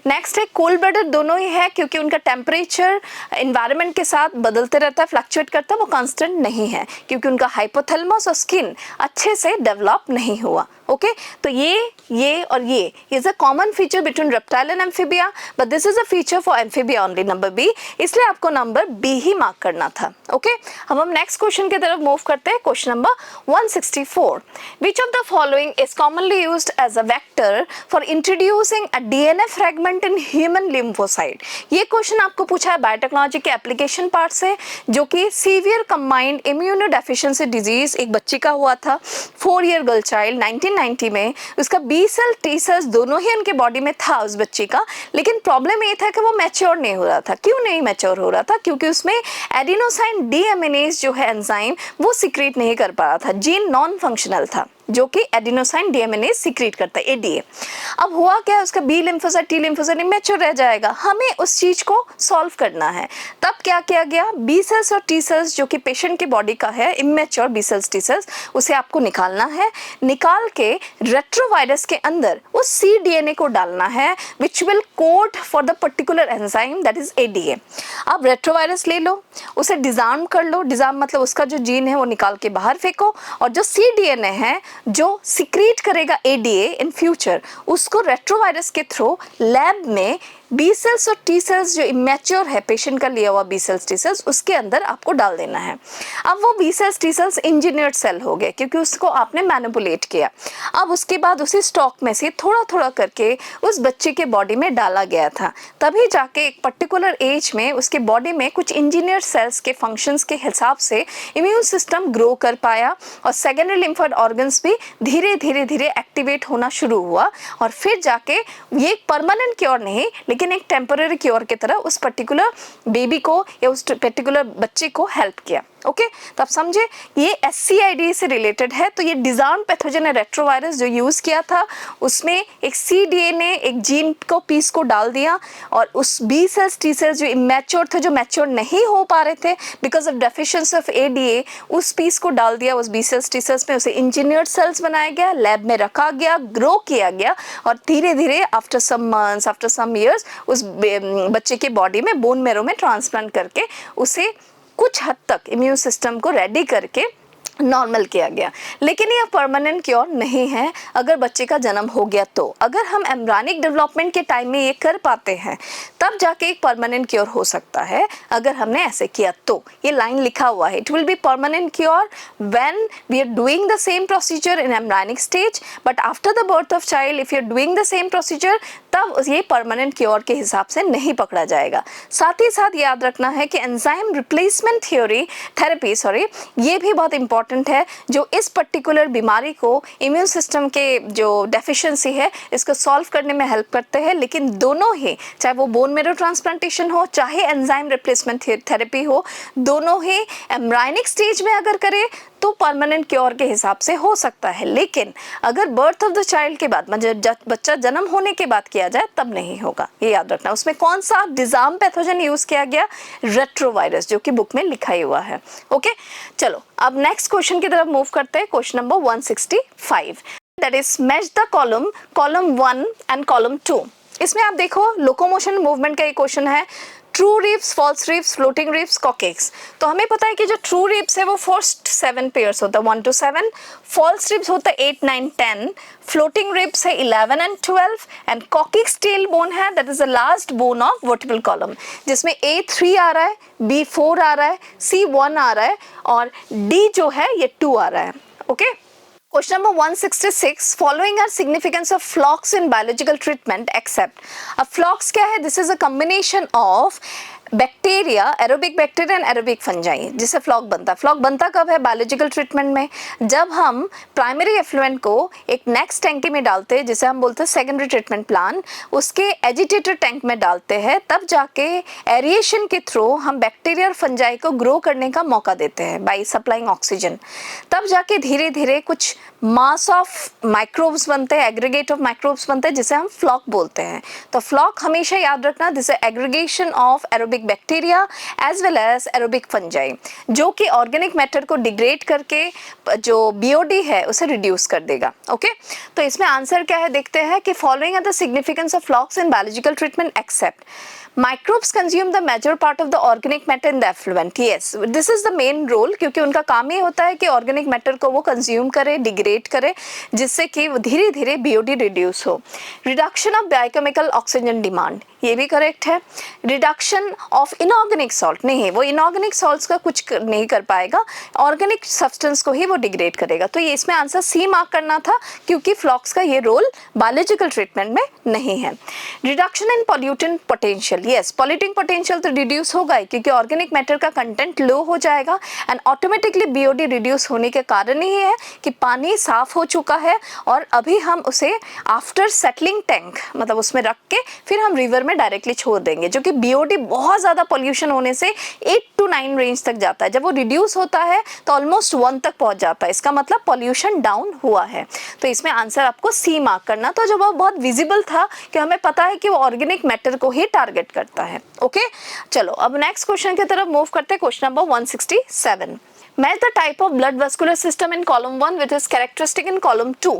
नेक्स्ट है कोल्ड ब्लडेड, दोनों ही है क्योंकि उनका टेम्परेचर एनवायरनमेंट के साथ बदलते रहता है, फ्लक्चुएट करता है, वो कांस्टेंट नहीं है, क्योंकि उनका हाइपोथैलेमस और स्किन अच्छे से डेवलप नहीं हुआ। ओके, तो ये और ये is a common feature between reptile and amphibia, but this is a feature for amphibia only, number B, इसलिए आपको नंबर बी ही मार्क करना था। ओके, अब हम नेक्स्ट क्वेश्चन की तरफ मूव करते हैं। Question number 164, which of the following is commonly used as a vector for introducing a DNA fragment in human lymphocyte. ये क्वेश्चन आपको पूछा है बायोटेक्नोलॉजी के एप्लीकेशन पार्ट से, जो कि सीवियर कंबाइंड इम्यूनोडेफिशिएंसी डिजीज एक बच्ची का हुआ था, 4 ईयर गर्ल चाइल्ड, 1990 में। उसका बी सेल टी सेल्स दोनों ही उनके बॉडी में था उस बच्ची का, लेकिन प्रॉब्लम ये था कि वो मैच्योर नहीं हो रहा था। क्यों नहीं मैच्योर हो रहा था, क्योंकि उसमें एडिनोसाइन डीएमिनेज जो है एंजाइम, वो सिक्रीट नहीं कर पा रहा था, जीन नॉन फंक्शनल था, जो कि एडिनोसाइन डीएमिनेज सिक्रीट करता है, ADA। अब हुआ क्या, उसका B lymphocyte T lymphocyte immature रह जाएगा, हमें उस चीज को सॉल्व करना है। तब क्या किया गया, बी सेल्स और टी सेल्स जो कि पेशेंट की बॉडी का है, immature B cells T cells, उसे आपको निकालना है। निकाल के रेट्रोवायरस के अंदर उस cDNA को डालना है, which will code for the particular enzyme, that is ADA। अब रेट्रोवायरस ले लो, उसे डिजार्म कर लो, डिजार्म मतलब उसका जो जीन है वो निकाल के बाहर फेंको, और जो cDNA है जो सिक्रीट करेगा ADA इन फ्यूचर, उसको रेट्रोवायरस के थ्रू लैब में बी सेल्स और टी सेल्स जो इमेच्योर है, पेशेंट का लिया हुआ बी सेल्स टी सेल्स, उसके अंदर आपको डाल देना है। अब वो B cells T cells engineered cell हो गए, क्योंकि उसको आपने मैनिपुलेट किया। अब उसके बाद उसी स्टॉक में से थोड़ा थोड़ा करके उस बच्चे के बॉडी में डाला गया था, तभी जाके एक पर्टिकुलर एज में उसके बॉडी में कुछ इंजीनियर्ड सेल्स के फंक्शंस के हिसाब से इम्यून सिस्टम ग्रो कर पाया, और सेकेंडरी लिम्फोइड ऑर्गन्स भी धीरे धीरे धीरे एक्टिवेट होना शुरू हुआ, और फिर जाके ये एक परमानेंट क्योर नहीं, लेकिन एक टेम्पररी क्योर की तरह उस पर्टिकुलर बेबी को या उस पर्टिकुलर बच्चे को हेल्प किया। ओके, तो आप समझे, ये SCID से रिलेटेड है। तो ये डिजार्म पैथोजन रेट्रोवायरस जो यूज किया था, उसमें एक cDNA एक जीन को पीस को डाल दिया, और उस बी सेल्स टी सेल्स जो इमेच्योर थे, जो मैच्योर नहीं हो पा रहे थे because of deficiency of ADA, उस पीस को डाल दिया उस बी सेल्स टी सेल्स में, उसे इंजीनियर्ड सेल्स बनाया गया, लैब में रखा गया, ग्रो किया गया, और धीरे धीरे after some months after some years उस बच्चे के बॉडी में बोन मैरो में ट्रांसप्लांट करके उसे कुछ हद तक इम्यून सिस्टम को रेडी करके नॉर्मल किया गया। लेकिन यह परमानेंट क्योर नहीं है अगर बच्चे का जन्म हो गया तो। अगर हम एम्ब्रियोनिक डेवलपमेंट के टाइम में ये कर पाते हैं, तब जाके एक परमानेंट क्योर हो सकता है, अगर हमने ऐसे किया तो। ये लाइन लिखा हुआ है, it will be permanent cure when we are doing the same procedure in embryonic stage, but after the birth of child if you are doing the same procedure, तब ये परमानेंट क्योर के हिसाब से नहीं पकड़ा जाएगा। साथ ही साथ याद रखना है कि एंजाइम रिप्लेसमेंट थेरेपी ये भी बहुत इंपॉर्टेंट है, जो इस पर्टिकुलर बीमारी को, इम्यून सिस्टम के जो डेफिशिएंसी है, इसको सॉल्व करने में हेल्प करते हैं। लेकिन दोनों ही, चाहे वो बोन मैरो ट्रांसप्लांटेशन हो चाहे एंजाइम रिप्लेसमेंट थेरेपी हो, दोनों ही एम्ब्रायनिक स्टेज में अगर करें तो परमानेंट क्योर के हिसाब से हो सकता है। लेकिन अगर बर्थ ऑफ द चाइल्ड के बाद, मतलब बच्चा जन्म होने के बाद किया जाए, तब नहीं होगा, ये याद रखना। उसमें कौन सा डिजार्म पैथोजन यूज किया गया? रेट्रोवायरस, जो कि बुक में लिखा ही हुआ है। ओके, चलो अब नेक्स्ट क्वेश्चन की तरफ मूव करते हैं। Question number 165, that is match the column 1 and column 2। इसमें आप देखो लोकोमोशन मूवमेंट का एक क्वेश्चन है। True ribs, false ribs, floating ribs, coccyx. तो हमें पता है कि जो ट्रू रिब्स है वो फर्स्ट 7 पेयर्स होता है, 1 to 7। फॉल्स रिब्स होता है 8, 9, 10। फ्लोटिंग रिब्स है 11 and 12 and coccyx tail bone है, that is the last bone of vertebral column, जिसमें A3 आ रहा है, B4 आ रहा है, C1 आ रहा है और D जो है ये 2 आ रहा है। Okay, Question number 166, following are significance of flocks in biological treatment except। अब flocks क्या है? This is a combination of bacteria, aerobic bacteria and aerobic fungi, जिससे फ्लॉक बनता है। फ्लॉक बनता कब है? बायोलॉजिकल ट्रीटमेंट में, जब हम प्राइमरी एफ्लुएंट को एक नेक्स्ट टैंकी में डालते हैं, जिसे हम बोलते हैं सेकेंडरी ट्रीटमेंट प्लान, उसके एजिटेटर टैंक में डालते हैं, तब जाके एरिएशन के थ्रू हम बैक्टीरिया और फंजाई को ग्रो करने का मौका देते हैं बाय सप्लाइंग ऑक्सीजन। तब जाके धीरे धीरे कुछ मास ऑफ माइक्रोब्स बनते हैं, एग्रीगेट ऑफ माइक्रोब्स बनते हैं, जिसे हम फ्लॉक बोलते हैं। तो फ्लॉक हमेशा याद रखना, this is aggregation of aerobic bacteria as well as aerobic fungi, जो कि ऑर्गेनिक मैटर को डिग्रेड करके जो बीओडी है उसे रिड्यूस कर देगा। ओके, तो इसमें आंसर क्या है देखते हैं कि following are the significance of flocs in biological treatment except microbes consume the major part of the organic matter in the effluent. Yes, this is the main role, क्योंकि उनका काम ही होता है कि ऑर्गेनिक मैटर को वो कंज्यूम करे, degrade करे, जिससे कि धीरे धीरे बीओडी रिड्यूस हो। Reduction of biochemical oxygen demand, ये भी करेक्ट है। रिडक्शन ऑफ इनऑर्गेनिक सॉल्ट, नहीं, वो इनऑर्गेनिक सॉल्ट्स का कुछ नहीं कर पाएगा, ऑर्गेनिक सब्सटेंस को ही वो डिग्रेड करेगा। तो ये इसमें आंसर सी मार्क करना था, क्योंकि फ्लॉक्स का ये रोल बायोलॉजिकल ट्रीटमेंट में नहीं है। Reduction in pollutant potential, yes, polluting potential तो रिड्यूस होगा ही, क्योंकि ऑर्गेनिक मैटर का कंटेंट लो हो जाएगा एंड ऑटोमेटिकली बीओडी रिड्यूस होने के कारण ही है कि पानी साफ हो चुका है और अभी हम उसे आफ्टर सेटलिंग टैंक, मतलब उसमें रख के फिर हम रिवर में डायरेक्टली छोड़ देंगे, जो कि बीओडी बहुत ज़्यादा पॉल्यूशन होने से 8 to 9 रेंज तक जाता है। जब वो रिड्यूस होता है तो ऑलमोस्ट 1 तक पहुंच जाता है, इसका मतलब पॉल्यूशन डाउन हुआ है। तो इसमें आंसर आपको सी मार्क करना था, जो बहुत विजिबल था कि हमें पता है कि वो ऑर्गेनिक मैटर को ही टारगेट करता है। ओके, चलो अब नेक्स्ट क्वेश्चन की तरफ मूव करते हैं। Question number 167, match the type of blood vascular system in column 1 which is characteristic in column 2।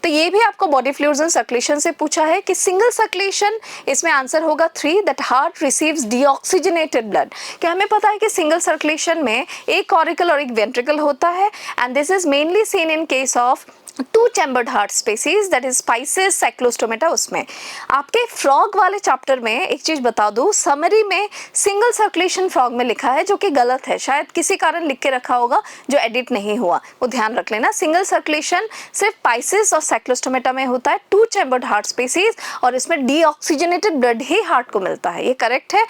तो ये भी आपको बॉडी फ्लूइड्स एंड सर्कुलेशन से पूछा है कि सिंगल सर्कुलेशन, इसमें आंसर होगा 3, that heart receives deoxygenated blood. क्या हमें पता है कि सिंगल सर्कुलेशन में एक कॉरिकल और एक वेंट्रिकल होता है, and this is mainly seen in case of 2 chambered heart species, that is spices, Cyclostomata. उसमें आपके फ्रॉग वाले चैप्टर में एक चीज बता दूं, समरी में सिंगल सर्कुलेशन फ्रॉग में लिखा है, जो कि गलत है, शायद किसी कारण लिख के रखा होगा जो एडिट नहीं हुआ, वो ध्यान रख लेना। सिंगल सर्कुलेशन सिर्फ पाइसेस और साइक्लोस्टोमेटा में होता है, 2 चैम्बर्ड हार्ट स्पेसीज, और इसमें डीऑक्सीजनेटेड ब्लड ही हार्ट को मिलता है, ये करेक्ट है।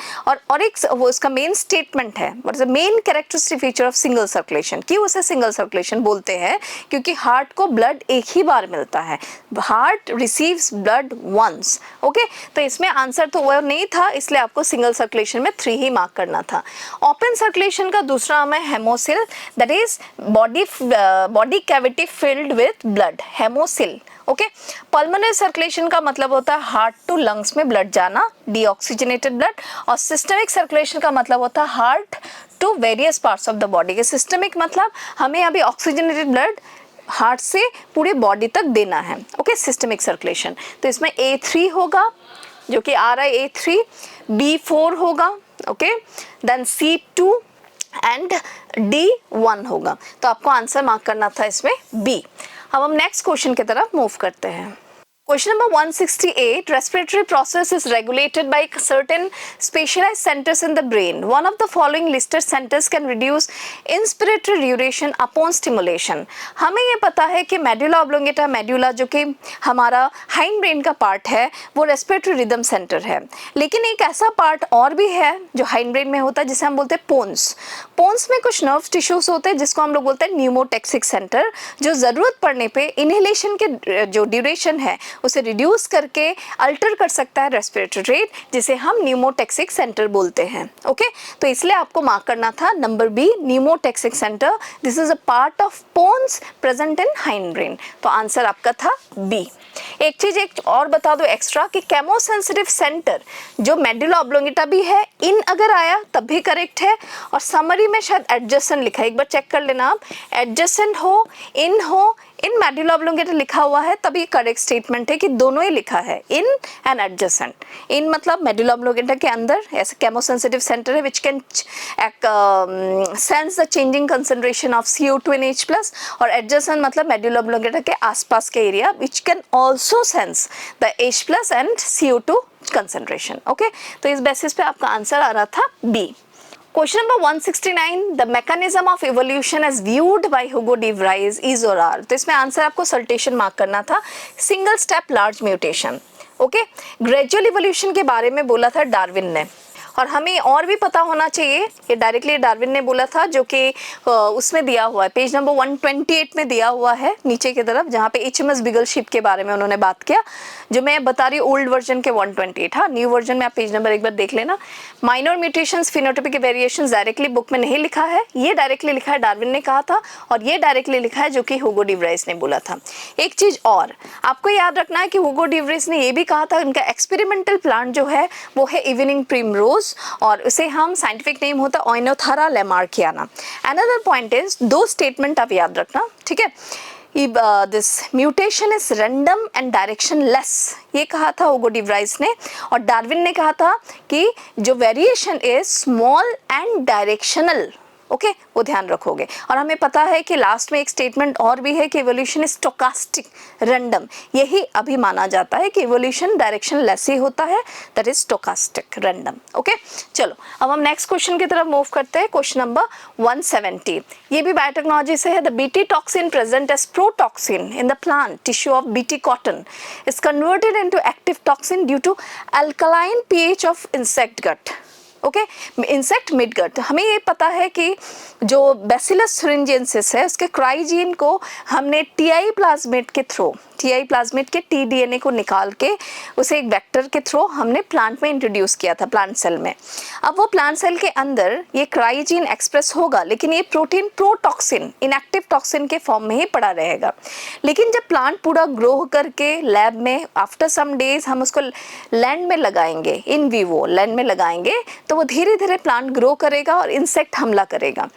और एक वो इसका मेन स्टेटमेंट है, what is the main characteristic feature of single circulation. क्यों उसे सिंगल सर्कुलेशन बोलते हैं? क्योंकि हार्ट को ब्लड एक ही बार मिलता है, heart receives blood once. Okay, तो इसमें आंसर तो वो नहीं था, इसलिए आपको सिंगल सर्कुलेशन में 3 ही मार्क करना था। ओपन सर्कुलेशन का दूसरा नाम है haemocoel, that is body cavity filled with blood, haemocoel. Okay, pulmonary circulation का मतलब होता है हार्ट टू लंग्स में ब्लड जाना, डीऑक्सीजनेटेड ब्लड, और सिस्टमिक सर्कुलेशन का मतलब होता है heart to various parts of the body. के सिस्टमिक मतलब हमें अभी ऑक्सीजनेटेड ब्लड हार्ट से पूरे बॉडी तक देना है। Okay, systemic circulation. तो इसमें A3 होगा, जो कि आ रहा है A3, B4 होगा, okay, then C2 and D1 होगा। तो आपको आंसर मार्क करना था इसमें B। अब हम नेक्स्ट क्वेश्चन की तरफ मूव करते हैं। Question number 168, respiratory process is regulated by certain specialized centers in the brain. One of the following listed centers can reduce inspiratory duration upon stimulation. हमें ये पता है कि medulla oblongata, medulla जो कि हमारा hind brain का part है वो respiratory rhythm center है, लेकिन एक ऐसा part और भी है जो hind brain में होता है जिसे हम बोलते हैं pons. pons में कुछ nerve tissues होते हैं जिसको हम लोग बोलते हैं pneumotaxic center, जो ज़रूरत पड़ने पे inhalation के जो duration है उसे रिड्यूस करके अल्टर कर सकता है रेस्पिरेटरी रेट, जिसे हम न्यूमोटैक्सिक सेंटर बोलते हैं. ओके, तो इसलिए आपको मार्क करना था number B, pneumotaxic centre. This is a part of pons present in hind brain. तो आंसर आपका था बी. एक चीज एक और बता दो एक्स्ट्रा कि केमोसेंसिटिव सेंटर जो मेडुला ऑब्लोंगेटा भी है, इन अगर आया तब भी करेक्ट है, और समरी में शायद एडजेसेंट लिखा है, एक बार चेक कर लेना आप. एडजेसेंट हो, इन मेडुला ऑब्लोंगेटा लिखा हुआ है तभी करेक्ट स्टेटमेंट है कि दोनों ही लिखा है, इन एंड एडजेसेंट. इन मतलब मेडुला ऑब्लोंगेटा के अंदर ऐसे केमोसेंसिटिव सेंटर है which can sense the changing concentration of CO2 and H+, और एडजेसेंट मतलब मेडुला ऑब्लोंगेटा के आसपास के area which can also sense the H+ and CO2 concentration. Okay, तो इस बेसिस पे आपका आंसर आ रहा था B. Question number 169, the mechanism of evolution as viewed by Hugo de Vries is or are. तो इसमें आंसर आपको सल्टेशन मार्क करना था. Single step large mutation. Okay, gradual evolution के बारे में बोला था डार्विन ने, और हमें और भी पता होना चाहिए, ये डायरेक्टली डार्विन ने बोला था, जो कि उसमें दिया हुआ है पेज नंबर 128 में दिया हुआ है नीचे की तरफ, जहाँ पे HMS बिगल शिप के बारे में उन्होंने बात किया, जो मैं बता रही हूँ ओल्ड वर्जन के 128. हाँ, न्यू वर्जन में आप पेज नंबर एक बार देख लेना. Minor mutations, phenotypic variations directly book में नहीं लिखा है, ये डायरेक्टली लिखा है डार्विन ने कहा था, और ये डायरेक्टली लिखा है जो कि हुगो डी व्राइस ने बोला था. एक चीज और आपको याद रखना है कि हुगो डी व्राइस ने ये भी कहा था उनका एक्सपेरिमेंटल प्लांट जो है वो है इवनिंग प्रिमरोज, और उसे हम साइंटिफिक नेम होता है ओइनोथरा लैमार्कियाना. अनदर पॉइंट इज, दो स्टेटमेंट आप याद रखना, ठीक है. This mutation is random and directionless, ये कहा था हुगो डी व्राइस ने, और डार्विन ने कहा था कि जो variation is small and directional. Okay, वो ध्यान रखोगे. और हमें पता है कि लास्ट में एक स्टेटमेंट और भी है कि इवोल्यूशन इज स्टोकास्टिक रैंडम. यही अभी माना जाता है कि इवोल्यूशन डायरेक्शन लेस ही होता है, that is stochastic random. Okay, चलो अब हम नेक्स्ट क्वेश्चन की तरफ मूव करते हैं. क्वेश्चन नंबर 170, ये भी बायोटेक्नोलॉजी से है. The Bt toxin present as protoxin in the plant tissue of Bt cotton is converted into active toxin due to alkaline pH of insect gut. Okay, insect midgut. हमें ये पता है कि जो बैसिलस थुरिंजिएंसिस है उसके क्राइजीन को हमने टीआई प्लाज्मिड के थ्रू, टीआई प्लाज्मिड के टीडीएनए को निकाल के उसे एक वेक्टर के थ्रू हमने प्लांट में इंट्रोड्यूस किया था, प्लांट सेल में. अब वो प्लांट सेल के अंदर ये क्राइजीन एक्सप्रेस होगा, लेकिन ये प्रोटीन प्रोटॉक्सिन, इनएक्टिव टॉक्सिन के फॉर्म में ही पड़ा रहेगा. लेकिन जब प्लांट पूरा ग्रो करके लैब में आफ्टर सम डेज हम उसको लैंड में लगाएंगे, इन वीवो लैंड में लगाएंगे, तो वो धीरे धीरे प्लांट ग्रो करेगा और इंसेक्ट हमला करेगा.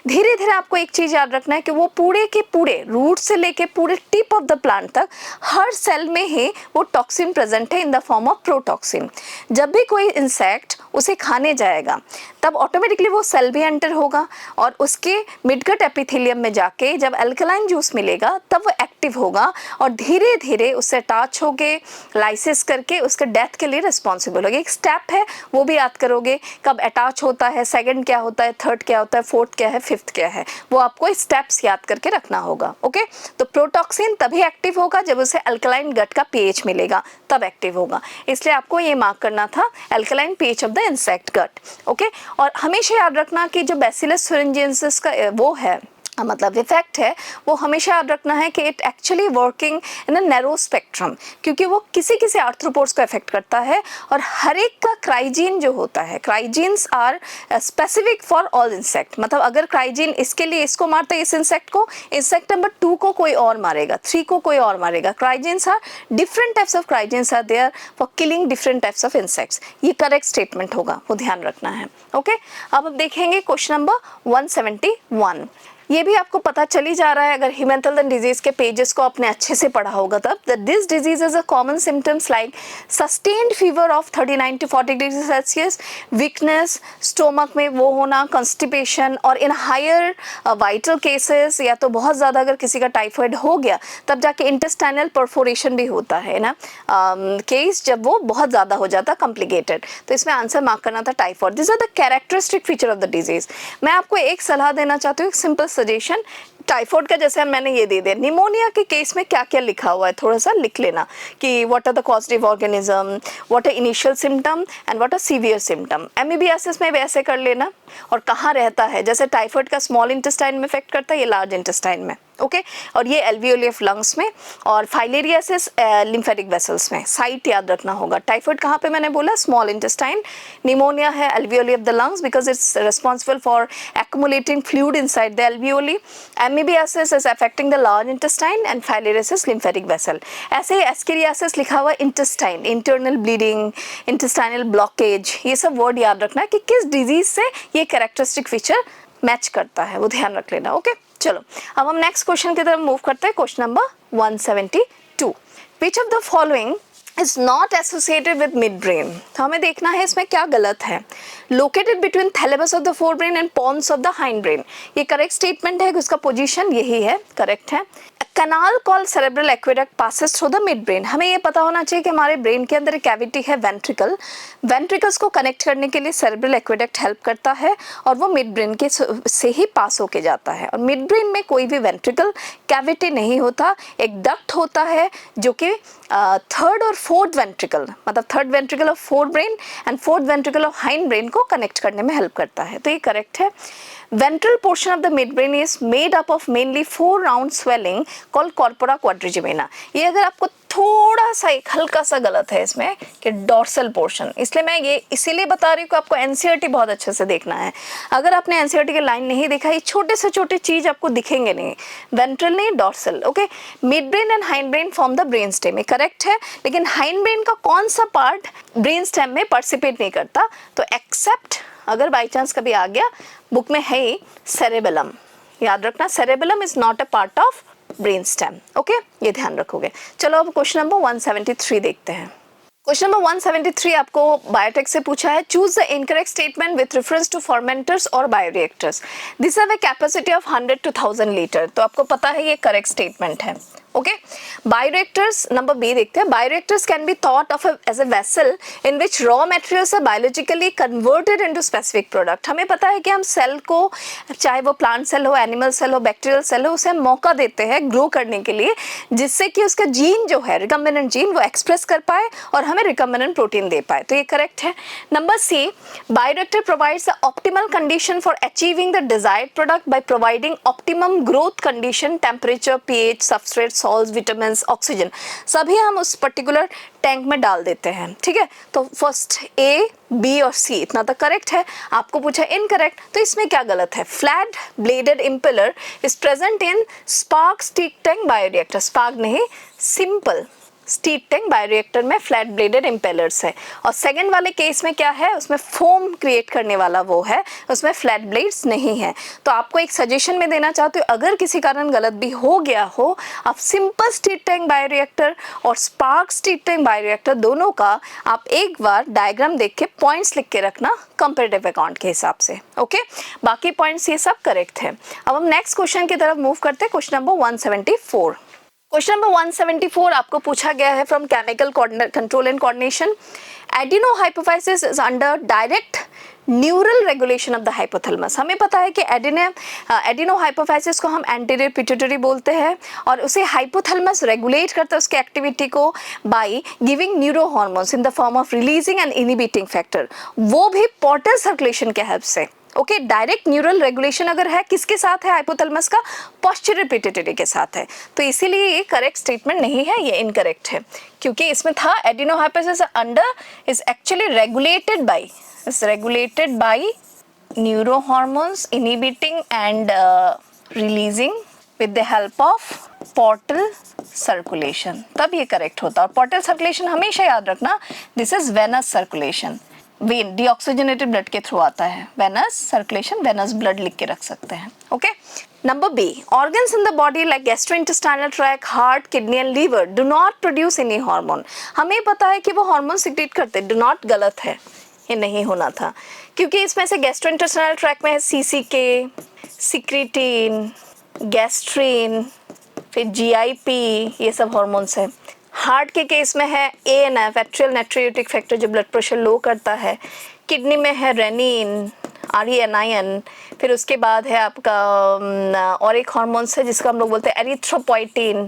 धीरे धीरे आपको एक चीज याद रखना है कि वो पूरे के पूरे रूट से लेके पूरे टिप ऑफ द प्लांट तक हर सेल में ही वो टॉक्सिन प्रेजेंट है in the form of protoxin. जब भी कोई इंसेक्ट उसे खाने जाएगा तब ऑटोमेटिकली वो सेल भी एंटर होगा, और उसके मिडगट एपिथेलियम में जाके जब अल्कलाइन जूस मिलेगा तब वो एक्टिव होगा, और धीरे धीरे उससे अटैच होके लाइसिस करके उसके डेथ के लिए रिस्पॉन्सिबल होगा. एक स्टेप है वो भी याद करोगे, कब अटैच होता है, सेकंड क्या होता है, थर्ड क्या होता है, फोर्थ क्या है, फिफ्थ क्या है, वो आपको स्टेप्स याद करके रखना होगा. ओके, तो प्रोटॉक्सिन तभी एक्टिव होगा जब उसे अल्कलाइन गट का pH मिलेगा, तब एक्टिव होगा. इसलिए आपको ये मार्क करना था alkaline pH of the insect gut. Okay, और हमेशा याद रखना कि जो बैसिलस थुरिंजिएंसिस का वो है मतलब इफेक्ट है, वो हमेशा याद रखना है कि it actually working in a narrow spectrum, क्योंकि वो किसी किसी आर्थ्रोपोड्स को इफेक्ट करता है, और हर एक का क्राइजीन जो होता है, cry genes are specific for all insect. मतलब अगर क्राइजीन इसके लिए इसको मारता है, इस इंसेक्ट को, इंसेक्ट नंबर 2 को कोई और मारेगा, 3 को कोई और मारेगा. Cry genes are different types of cry genes are there for killing different types of insects. ये करेक्ट स्टेटमेंट होगा, वो ध्यान रखना है. ओके, अब देखेंगे क्वेश्चन नंबर 171. ये भी आपको पता चली जा रहा है अगर हिमेंटल्डन डिजीज के पेजेस को आपने अच्छे से पढ़ा होगा तब, that this disease is a common symptoms like sustained fever of 39 to 40 degree Celsius, weakness, stomach में वो होना, कॉन्स्टिपेशन, और इन हायर वाइटल केसेस या तो बहुत ज़्यादा अगर किसी का टाइफाइड हो गया तब जाके इंटेस्टाइनल परफोरेशन भी होता है ना, केस जब वो बहुत ज़्यादा हो जाता कॉम्प्लिकेटेड। तो इसमें आंसर मार्क करना था typhoid. This are the characteristic feature of the disease. मैं आपको एक सलाह देना चाहती हूँ, एक सिंपल सजेशन, टाइफाइड का जैसे मैंने ये दे दिया, निमोनिया के केस में क्या क्या लिखा हुआ है थोड़ा सा लिख लेना कि what are the causative organism, what are initial symptom and what are severe symptom. Amoebiasis में वैसे कर लेना, और कहाँ रहता है, जैसे टाइफाइड का स्मॉल इंटेस्टाइन में इफेक्ट करता है, ये लार्ज इंटेस्टाइन में, ओके और ये एल्वियोली ऑफ लंग्स में, और फाइलेरियासिस लिम्फेटिक वेसल्स में। साइट याद रखना होगा। टाइफाइड कहाँ पे मैंने बोला, स्मॉल इंटेस्टाइन, निमोनिया है alveoli of the lungs because it's responsible for accumulating fluid inside the alveoli, amoebiasis is affecting the large intestine, and filariasis lymphatic vessel. ऐसे ही एस्केरियासिस लिखा हुआ intestine, internal bleeding, intestinal blockage, ये सब word याद रखना कि किस डिजीज से ये कैरेक्टरिस्टिक फीचर मैच करता है, वो ध्यान रख लेना, ओके चलो अब हम नेक्स्ट क्वेश्चन की तरफ मूव करते हैं। Question number 172, which of the following is not associated with mid brain. तो हमें देखना है इसमें क्या गलत है। Located between thalamus of the fore brain and pons of the hind brain, ये करेक्ट स्टेटमेंट है, उसका पोजीशन यही है, करेक्ट है। Canal call cerebral aqueduct passes through the mid brain, हमें ये पता होना चाहिए कि हमारे ब्रेन के अंदर एक कैविटी है वेंट्रिकल, वेंट्रिकल्स को कनेक्ट करने के लिए सेरेब्रल एक्वेडक्ट हेल्प करता है और वो मिड ब्रेन के से ही पास होके जाता है। और मिड ब्रेन में कोई भी वेंट्रिकल कैविटी नहीं होता, एक डक्ट होता है जो कि थर्ड और फोर्थ वेंट्रिकल, मतलब third ventricle of four brain and fourth ventricle of hind brain को कनेक्ट करने में हेल्प करता है, तो ये करेक्ट है। Ventral portion of the midbrain is made up of mainly 4 round swelling called corpora quadrigemina। ये अगर आपको थोड़ा सा एक हल्का सा गलत है इसमें कि डॉर्सल पोर्शन, इसलिए मैं ये इसीलिए बता रही हूँ कि आपको एनसीईआरटी बहुत अच्छे से देखना है। अगर आपने एनसीईआरटी की लाइन नहीं देखा, ये छोटे से छोटे चीज आपको दिखेंगे नहीं, वेंट्रल नहीं dorsal, okay. Mid brain and hind brain form the brain stem, ये करेक्ट है, लेकिन हाइंड ब्रेन का कौन सा पार्ट ब्रेन स्टेम में पार्टिसिपेट नहीं करता, तो एक्सेप्ट अगर बाई चांस कभी आ गया, बुक में है ही सेरेबेलम, याद रखना cerebellum is not a part of brain stem, okay ये ध्यान रखोगे। चलो अब क्वेश्चन नंबर 173 देखते हैं। क्वेश्चन नंबर 173 आपको बायोटेक से पूछा है, choose the incorrect statement with reference to fermenters और bioreactors. This have a capacity of 100 to 1000 litre, तो आपको पता है ये करेक्ट स्टेटमेंट है, ओके। बायोरिएक्टर्स नंबर बी देखते हैं। Bioreactors can be thought of as a vessel in which raw materials are biologically converted into specific product. हमें पता है कि हम सेल को, चाहे वो प्लांट सेल हो, एनिमल सेल हो, बैक्टीरियल सेल हो, उसे हम मौका देते हैं ग्रो करने के लिए, जिससे कि उसका जीन जो है रिकम्बिनेंट जीन वो एक्सप्रेस कर पाए और हमें रिकम्बिनेंट प्रोटीन दे पाए, तो ये करेक्ट है। Number C, bioreactor provides the optimal condition for achieving the desired product by providing optimum growth condition, temperature, pH, substrate, salts, vitamin, oxygen, सभी हम उस पर्टिकुलर टैंक में डाल देते हैं, ठीक है। तो फर्स्ट ए, बी और सी इतना तक करेक्ट है। आपको पूछा इनकरेक्ट, तो इसमें क्या गलत है। Flat blooded impeller is present in spark stick tank bioreactor, spark नहीं सिंपल स्टीट टैंक बायोरिएक्टर में फ्लैट ब्लेडेड इम्पेलर्स है। और सेकंड वाले केस में क्या है, उसमें फोम क्रिएट करने वाला वो है, उसमें फ्लैट ब्लेड्स नहीं है। तो आपको एक सजेशन में देना चाहती हूँ, अगर किसी कारण गलत भी हो गया हो, आप सिंपल स्टीट टैंक बायोरिएक्टर और स्पार्क स्टीट टैंक बायोरिएक्टर दोनों का आप एक बार डायग्राम देख के पॉइंट्स लिख के रखना कंपैरेटिव अकाउंट के हिसाब से, ओके। बाकी पॉइंट्स ये सब करेक्ट है। अब हम नेक्स्ट क्वेश्चन की तरफ मूव करते हैं, क्वेश्चन नंबर 174। क्वेश्चन नंबर 174 आपको पूछा गया है from chemical control and coordination. Adenohypophysis is under direct neural regulation of the hypothalamus. हमें पता है कि एडिनोहाइपोफाइसिस को हम एंटीरियर पिट्यूटरी बोलते हैं और उसे हाइपोथैलेमस रेगुलेट करता है उसके एक्टिविटी को by giving neuro hormones in the form of releasing and inhibiting factor, वो भी पोर्टल सर्कुलेशन के हेल्प से, ओके। डायरेक्ट न्यूरल रेगुलेशन अगर है किसके साथ है, हाइपोथैलेमस का पोस्टीरियर पिट्यूटरी के साथ है, तो इसीलिए ये करेक्ट स्टेटमेंट नहीं है, ये इनकरेक्ट है, क्योंकि इसमें था adenohypophysis under is actually regulated by neuro hormones inhibiting and releasing with the help of portal circulation, तब ये करेक्ट होता। और पोर्टल सर्कुलेशन हमेशा याद रखना, this is venous circulation, vein, deoxygenated blood के थ्रू आता है, वेनस सर्कुलेशन, वेनस ब्लड लिख के रख सकते हैं। Okay, number B, organs in the body like gastrointestinal tract, heart, kidney and liver do not produce any hormone. हमें पता है कि वो हार्मोन सिक्रेट करते, डू नॉट गलत है, ये नहीं होना था, क्योंकि इसमें से गैस्ट्रोइंटेस्टाइनल ट्रैक्ट में है सीसीके, सिक्रेटिन, गैस्ट्रिन, फिर जीआईपी, ये सब हार्मोन्स है। हार्ट के केस में है एएनएफ, एट्रियल नाइट्रियोटिक फैक्टर, जो ब्लड प्रेशर लो करता है। किडनी में है रेनिन, RENIN। फिर उसके बाद है आपका और एक हार्मोन्स है जिसका हम लोग बोलते हैं erythropoietin.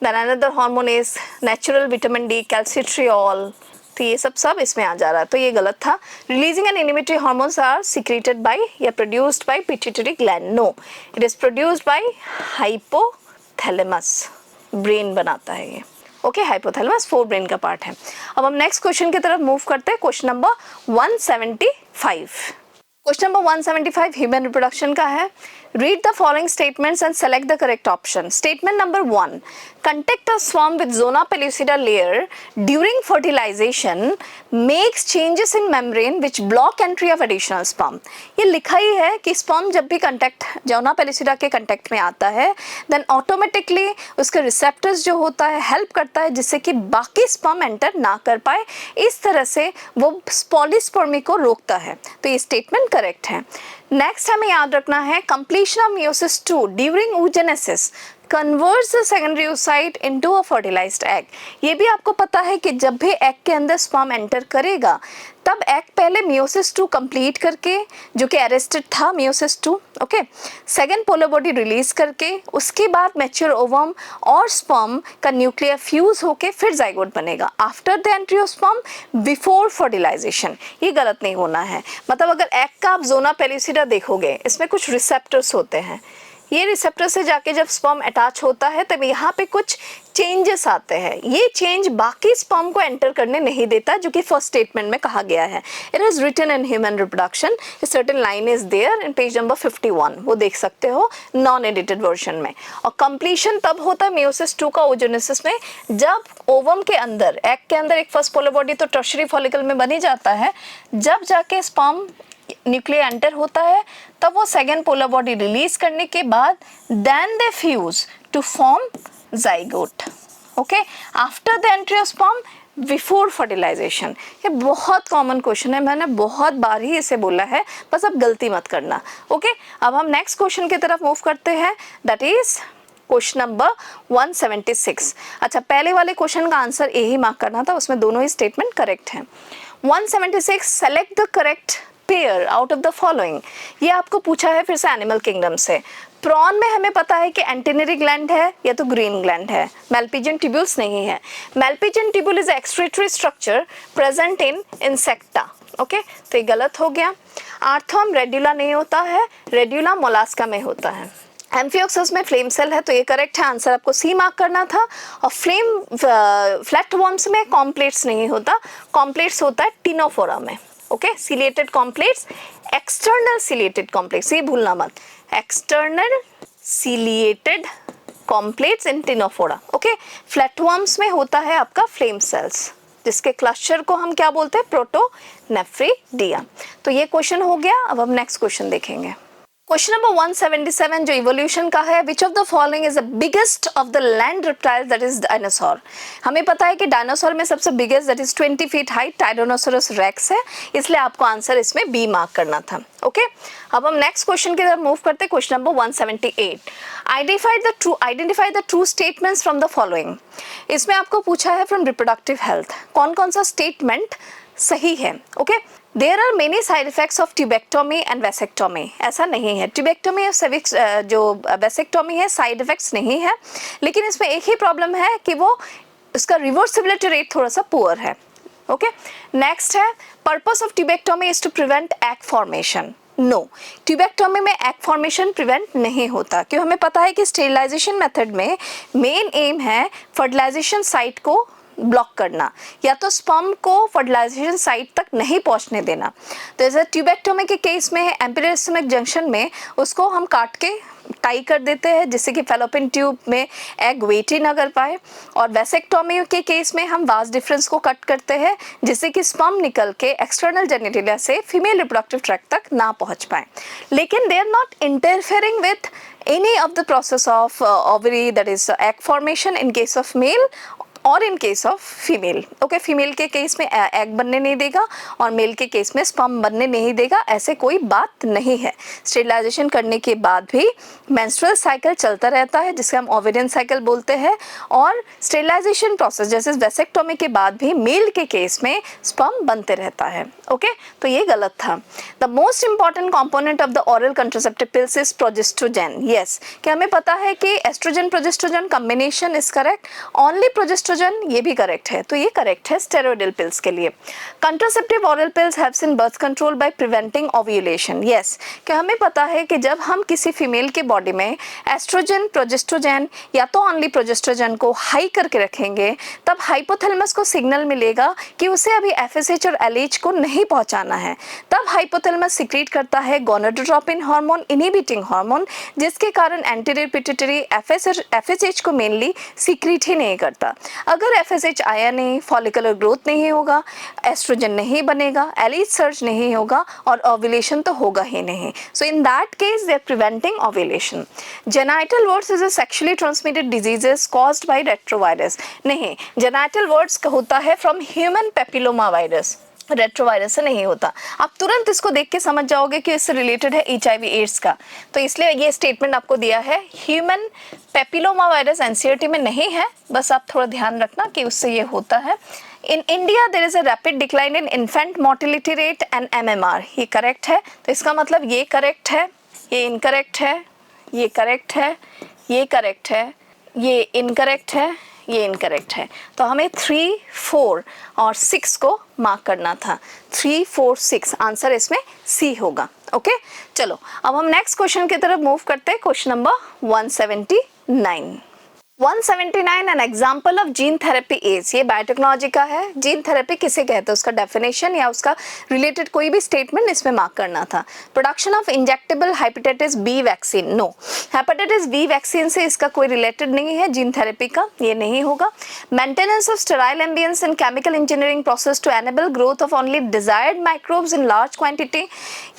Then another hormone is natural vitamin D, calcitriol. तो ये सब इसमें आ जा रहा है, तो ये गलत था। Releasing and inhibitory hormones are secreted by या produced by pituitary gland, no, it is produced by hypothalamus, brain बनाता है ये। ओके, हाइपोथैलेमस फोर ब्रेन का पार्ट है। अब हम नेक्स्ट क्वेश्चन की तरफ मूव करते हैं, question number 175। Question number 175 human reproduction का है। Read the following statements and select the correct option. Statement number 1, contact a swarm with zona pellucida layer during fertilization makes changes in membrane which block entry of additional sperm। ये लिखा ही है कि sperm जब भी contact जोना pellucida के contact में आता है then automatically उसके receptors जो होता है help करता है जिससे कि बाकी sperm enter ना कर पाए, इस तरह से वो पॉलीस्पर्मी को रोकता है। तो ये स्टेटमेंट करेक्ट है। नेक्स्ट हमें याद रखना है completion of meiosis 2 during oogenesis converts the secondary oocyte into a fertilized egg। ये भी आपको पता है कि जब भी एग के अंदर स्पर्म एंटर करेगा तब एग पहले मियोसिस 2 कंप्लीट करके, जो कि अरेस्टेड था meiosis 2, okay, second polar body release करके उसके बाद मैच्योर ओवम और स्पर्म का न्यूक्लियर फ्यूज होके फिर जाइगोट बनेगा after the entry of sperm before fertilisation. ये गलत नहीं होना है। मतलब अगर एग का आप जोना पेलिसिडा देखोगे, इसमें कुछ रिसेप्टर्स होते हैं, ये रिसेप्टर से जाके जब स्पर्म अटैच होता है तब यहाँ पे कुछ चेंजेस आते हैं। ये चेंज बाकी स्पर्म को एंटर करने नहीं देता, जो कि फर्स्ट स्टेटमेंट में कहा गया है। It is written in human reproduction, certain line is there in page number 51, वो देख सकते हो नॉन एडिटेड वर्जन में। और कंप्लीशन तब होता है मियोसिस 2 का oogenesis में, जब ओवम के अंदर, एग के अंदर एक फर्स्ट पोलर बॉडी तो टर्शरी फॉलिकल में बनी जाता है, जब जाके स्पर्म न्यूक्लियर एंटर होता है तब वो सेकेंड पोलर बॉडी रिलीज करने के बाद then they fuse to form zygote, okay, after the entry of sperm before fertilisation. ये बहुत कॉमन क्वेश्चन है, मैंने बहुत बार ही इसे बोला है, बस अब गलती मत करना। ओके, अब हम नेक्स्ट क्वेश्चन की तरफ मूव करते हैं, दैट इज क्वेश्चन नंबर 176। अच्छा, पहले वाले क्वेश्चन का आंसर यही मार्क करना था, उसमें दोनों ही स्टेटमेंट करेक्ट हैं। 176, select the correct pair out of the following. ये आपको पूछा है फिर से एनिमल किंगडम से। प्रॉन में हमें पता है कि एंटेनरी ग्लैंड है या तो ग्रीन ग्लैंड है, मेल्पिजियन ट्यूब्यूल्स नहीं है। Malpighian tubule is excretory structure present in insecta, okay, तो ये गलत हो गया। आर्थम रेड्यूला नहीं होता है, रेड्यूला मोलास्का में होता है। एम्फियोक्सस में फ्लेम सेल है, तो ये करेक्ट है, आंसर आपको सी मार्क करना था। और फ्लेम फ्लैटवर्म्स में कॉम्प्लेट्स नहीं होता, कॉम्प्लेट्स होता है टिनोफोरा में, okay, ciliated complex, external ciliated complex, ये भूलना मत, external ciliated complex in Ctenophora, okay. Flatworms में होता है आपका फ्लेम सेल्स, जिसके क्लस्टर को हम क्या बोलते हैं, प्रोटोनेफ्रिडिया। तो ये क्वेश्चन हो गया। अब हम नेक्स्ट क्वेश्चन देखेंगे, क्वेश्चन नंबर 177 जो इवोल्यूशन का है। Which of the following is the biggest of the land reptile, that is dinosaur. हमें पता है कि डायनासोर में सबसे biggest that is 20 feet height tyrannosaurus rex है, इसलिए आपको आंसर इसमें बी मार्क करना था, ओके। अब हम नेक्स्ट क्वेश्चन की तरफ मूव करते हैं, question number 178। Identify the true statements from the following. इसमें आपको पूछा है फ्रॉम रिप्रोडक्टिव हेल्थ, कौन कौन सा स्टेटमेंट सही है, okay. There are many side effects of tubectomy and vasectomy, ऐसा नहीं है। ट्यूबेक्टोमी और जो वेसेक्टोमी है साइड इफेक्ट्स नहीं है, लेकिन इसमें एक ही प्रॉब्लम है कि वो उसका रिवर्सिबिलिटी रेट थोड़ा सा पुअर है, ओके। नेक्स्ट है, purpose of tubectomy is to prevent egg formation. No, tubectomy में एग फॉर्मेशन प्रिवेंट नहीं होता, क्यों, हमें पता है कि स्टेरिलाइजेशन मेथड में मेन एम है फर्टिलाइजेशन साइट को ब्लॉक करना, या तो स्पर्म को फर्टिलाइजेशन साइट तक नहीं पहुंचने देना। तो जैसे ट्यूबेक्टोमी के केस में एम्पिरियोस्टोमिक जंक्शन में उसको हम काट के टाई कर देते हैं जिससे कि फेलोपियन ट्यूब में एग वेट ही ना कर पाए, और वेसेक्टोमी के केस में हम वास डिफरेंस को कट करते हैं जिससे कि स्पर्म निकल के एक्सटर्नल जेनिटलिया से फीमेल रिप्रोडक्टिव ट्रैक्ट तक ना पहुंच पाए, लेकिन they are not interfering with any of the process of ovary, that is egg formation in case of male और in case of female. Okay, female के केस में egg बनने नहीं देगा और मेल के केस में स्पर्म बनने नहीं देगा, ऐसे कोई बात नहीं है। स्टेरिलाइजेशन करने के बाद भी मेंस्ट्रुअल साइकिल चलता रहता है जिसे हम ओवेरियन साइकिल बोलते हैं, और स्टेरिलाइजेशन प्रोसेस जैसे वेसेक्टोमी के बाद भी मेल के केस में स्पर्म बनते रहता है। ओके, तो ये गलत था। The most important component of the oral contraceptive pills is progestogen. Yes, क्या हमें पता है कि estrogen progestogen combination is correct, only progestogen, ये भी करेक्ट है, तो ये करेक्ट है स्टेरॉयडल पिल्स के लिए। Contraceptive oral pills helps in birth control by preventing ovulation. Yes, क्या हमें पता है कि जब हम किसी फीमेल के बॉडी में एस्ट्रोजन प्रोजेस्ट्रोजन या तो ओनली प्रोजेस्ट्रोजन को हाई करके रखेंगे तब हाइपोथैलेमस को सिग्नल मिलेगा कि उसे अभी एफएसएच और एलएच को नहीं पहुंचाना है, तब हाइपोथैलेमस सिक्रीट करता है गोनाडोट्रोपिन हार्मोन, इनहिबिटिंग हार्मोन, जिसके कारण एंटीरियर पिट्यूटरी एफएसएच को मेनली सिक्रीट ही नहीं करता। अगर एफएसएच आया नहीं, फॉलिकुलर ग्रोथ नहीं होगा, एस्ट्रोजन नहीं बनेगा, एलएच सर्ज नहीं होगा और ओव्यूलेशन तो होगा ही नहीं। So in that case they are preventing ovulation. Genital warts is a sexually transmitted diseases caused by retrovirus. नहीं, जेनाइटल वर्ड्स होता है from human papilloma virus, retrovirus से नहीं होता। आप तुरंत इसको देख के समझ जाओगे कि इससे रिलेटेड है एचआईवी एड्स का, तो इसलिए ये स्टेटमेंट आपको दिया है। ह्यूमन पेपिलोमा वायरस एनसीईआरटी में नहीं है, बस आप थोड़ा ध्यान रखना कि उससे ये होता है। In India there is a rapid decline in infant mortality rate and MMR. ये करेक्ट है, तो इसका मतलब ये करेक्ट है, ये इनकरेक्ट है, ये करेक्ट है, ये करेक्ट है, ये इनकरेक्ट है, ये इनकरेक्ट है। तो हमें 3, 4 और 6 को मार्क करना था। 3, 4, 6 आंसर इसमें सी होगा। ओके, चलो अब हम नेक्स्ट क्वेश्चन की तरफ मूव करते हैं। Question number 179। 179 an example of gene therapy is. ये बायोटेक्नोलॉजी का है। जीन थेरेपी किसे कहते हैं, उसका डेफिनेशन या उसका रिलेटेड कोई भी स्टेटमेंट इसमें मार्क करना था। Production of injectable hepatitis B vaccine, no, hepatitis B vaccine से इसका कोई रिलेटेड नहीं है जीन थेरेपी का, ये नहीं होगा। Maintenance of sterile ambience in chemical engineering process to enable growth of only desired microbes in large quantity,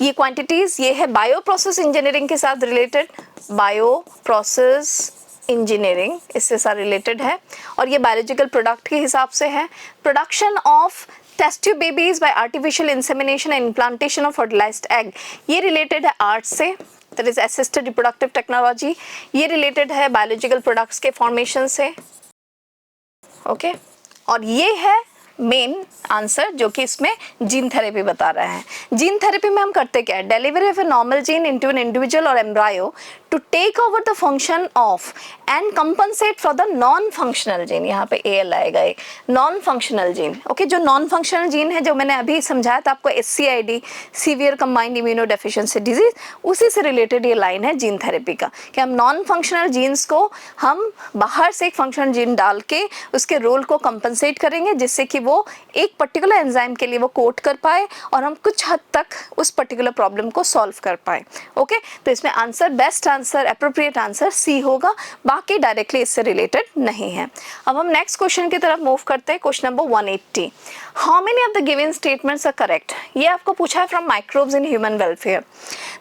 ये क्वांटिटीज ये है बायो प्रोसेस इंजीनियरिंग के साथ रिलेटेड। बायो प्रोसेस इंजीनियरिंग इससे सारा रिलेटेड है और ये बायोलॉजिकल प्रोडक्ट के हिसाब से है। Production of test tube babies by artificial insemination and implantation of fertilised egg, ये रिलेटेड है आर्ट से, that is assisted reproductive technology. ये रिलेटेड है बायोलॉजिकल प्रोडक्ट्स के फॉर्मेशन से। ओके, और ये है मेन आंसर जो कि इसमें जीन थेरेपी बता रहा है। जीन थेरेपी में हम करते क्या है, delivery of a normal gene into an individual और embryo to take over the function of and compensate for the non functional gene. यहाँ पे एल आएगा, एक नॉन फंक्शनल जीन। ओके, जो नॉन फंक्शनल जीन है जो मैंने अभी समझाया था आपको, SCID, severe combined immuno deficiency disease, उसी से रिलेटेड ये लाइन है जीन थेरेपी का कि हम नॉन फंक्शनल जीन्स को हम बाहर से एक फंक्शनल जीन डाल के उसके रोल को कंपनसेट करेंगे जिससे कि वो एक पर्टिकुलर एंजाइम के लिए वो कोट कर पाए और हम कुछ हद तक उस पर्टिकुलर प्रॉब्लम को सॉल्व कर पाए। ओके, तो इसमें answer, best answer, appropriate answer C होगा, बाकी डायरेक्टली इससे रिलेटेड नहीं है। अब हम नेक्स्ट क्वेश्चन की तरफ मूव करते हैं। Question number 180, how many of the given statements are correct. ये आपको पूछा है from microbes in human welfare.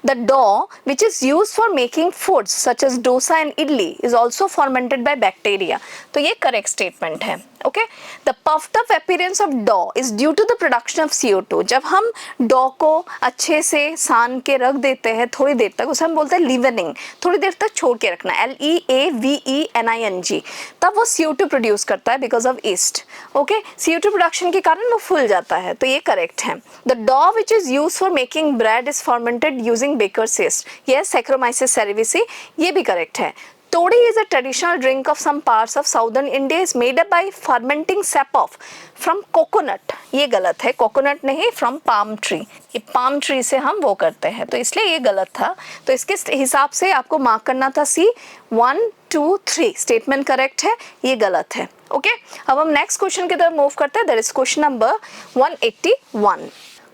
The dough which is used for making foods such as dosa and idli is also fermented by bacteria, तो ये correct statement है। Okay, the puffed up appearance of dough is due to the production of CO2। जब हम dough को अच्छे से सान के रख देते हैं थोड़ी देर तक, उसे हम बोलते हैं लीवनिंग, थोड़ी देर तक छोड़ के रखना, LEAVENING, तब वो CO2 प्रोड्यूस करता है because of east. Okay, CO2 production के कारण वो फूल जाता है, तो ये करेक्ट है। The dough which is use for making bread is fermented using baker's yeast, ये सैक्रोमाइसिस सेरेविसी, ये भी करेक्ट है। Toddy is a traditional drink of some parts of southern India is made up by fermenting sap of from coconut, ये गलत है, coconut नहीं, from palm tree, ये palm tree से हम वो करते हैं, तो इसलिए ये गलत था। तो इसके हिसाब से आपको मार्क करना था C। 1, 2, 3 स्टेटमेंट करेक्ट है, ये गलत है। ओके, अब हम नेक्स्ट क्वेश्चन की तरफ मूव करते हैं। That is question number 181।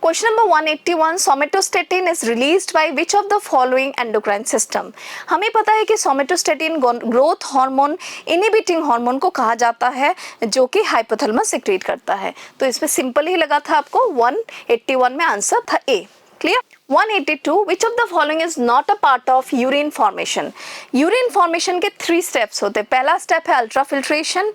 Question number 181, somatostatin is released by which of the following endocrine system. हमें पता है कि somatostatin growth hormone, inhibiting hormone को कहा जाता है, जो कि हाइपोथैलेमस सिक्रीट करता है। तो इसमें सिंपल ही लगा था आपको, 181 में आंसर था A. Clear. 182, which of the following is not a part of urine formation. यूरिन फॉर्मेशन के 3 स्टेप्स होते हैं। पहला स्टेप है अल्ट्राफिल्ट्रेशन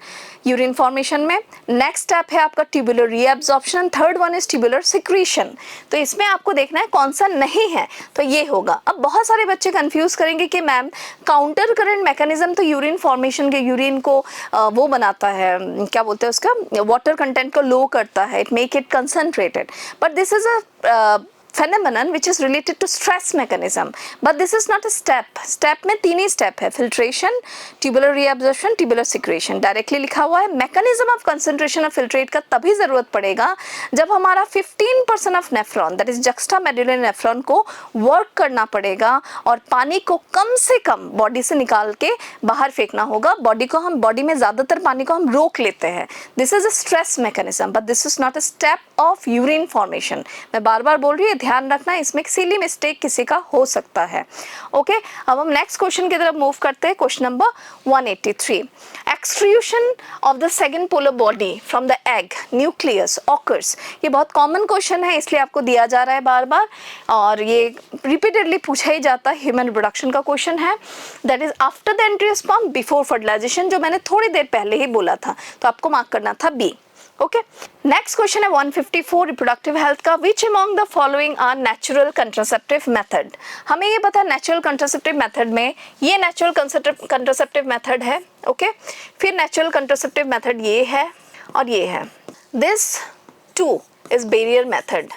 यूरिन फॉर्मेशन में, नेक्स्ट स्टेप है आपका tubular reabsorption, third one is tubular secretion. तो इसमें आपको देखना है कौन सा नहीं है, तो ये होगा। अब बहुत सारे बच्चे कंफ्यूज करेंगे कि मैम काउंटर करंट मैकेनिज्म तो यूरिन फॉर्मेशन के यूरिन को वो बनाता है, क्या बोलते हैं उसका, वाटर कंटेंट को लो करता है, it make it concentrated, but this is a phenomenon which is related to stress mechanism, but this is not a step में 3 ही स्टेप है, filtration, tubular reabsorption, tubular secretion। Directly लिखा हुआ है। mechanism of concentration of filtrate का तभी जरूरत पड़ेगा जब हमारा 15% of nephron, that is juxtamedullary nephron को वर्क करना पड़ेगा और पानी को कम से कम बॉडी से निकाल के बाहर फेंकना होगा। बॉडी में ज्यादातर पानी को हम रोक लेते हैं। This is a stress mechanism, but this is not a step of urine formation. मैं बार बार बोल रही हूँ, ध्यान रखना, इसमें सिली मिस्टेक किसी का हो सकता है। ओके, अब हम नेक्स्ट क्वेश्चन की तरफ मूव करते हैं। Question number 183, extrusion of the second polar body from the egg nucleus occurs. ये बहुत कॉमन क्वेश्चन है, इसलिए आपको दिया जा रहा है बार बार, और ये रिपीटेडली पूछा ही जाता है। ह्यूमन रिप्रोडक्शन का क्वेश्चन है, that is after the entry of sperm before fertilisation, जो मैंने थोड़ी देर पहले ही बोला था, तो आपको मार्क करना था बी। ओके, नेक्स्ट क्वेश्चन है 154 रिप्रोडक्टिव हेल्थ का, which among the following are natural contraceptive method. हमें ये पता है नेचुरल कंट्रासेप्टिव मेथड में ये नेचुरल कंट्रासेप्टिव मेथड है। ओके, फिर नेचुरल कंट्रासेप्टिव मेथड ये है और ये है। This two is barrier method,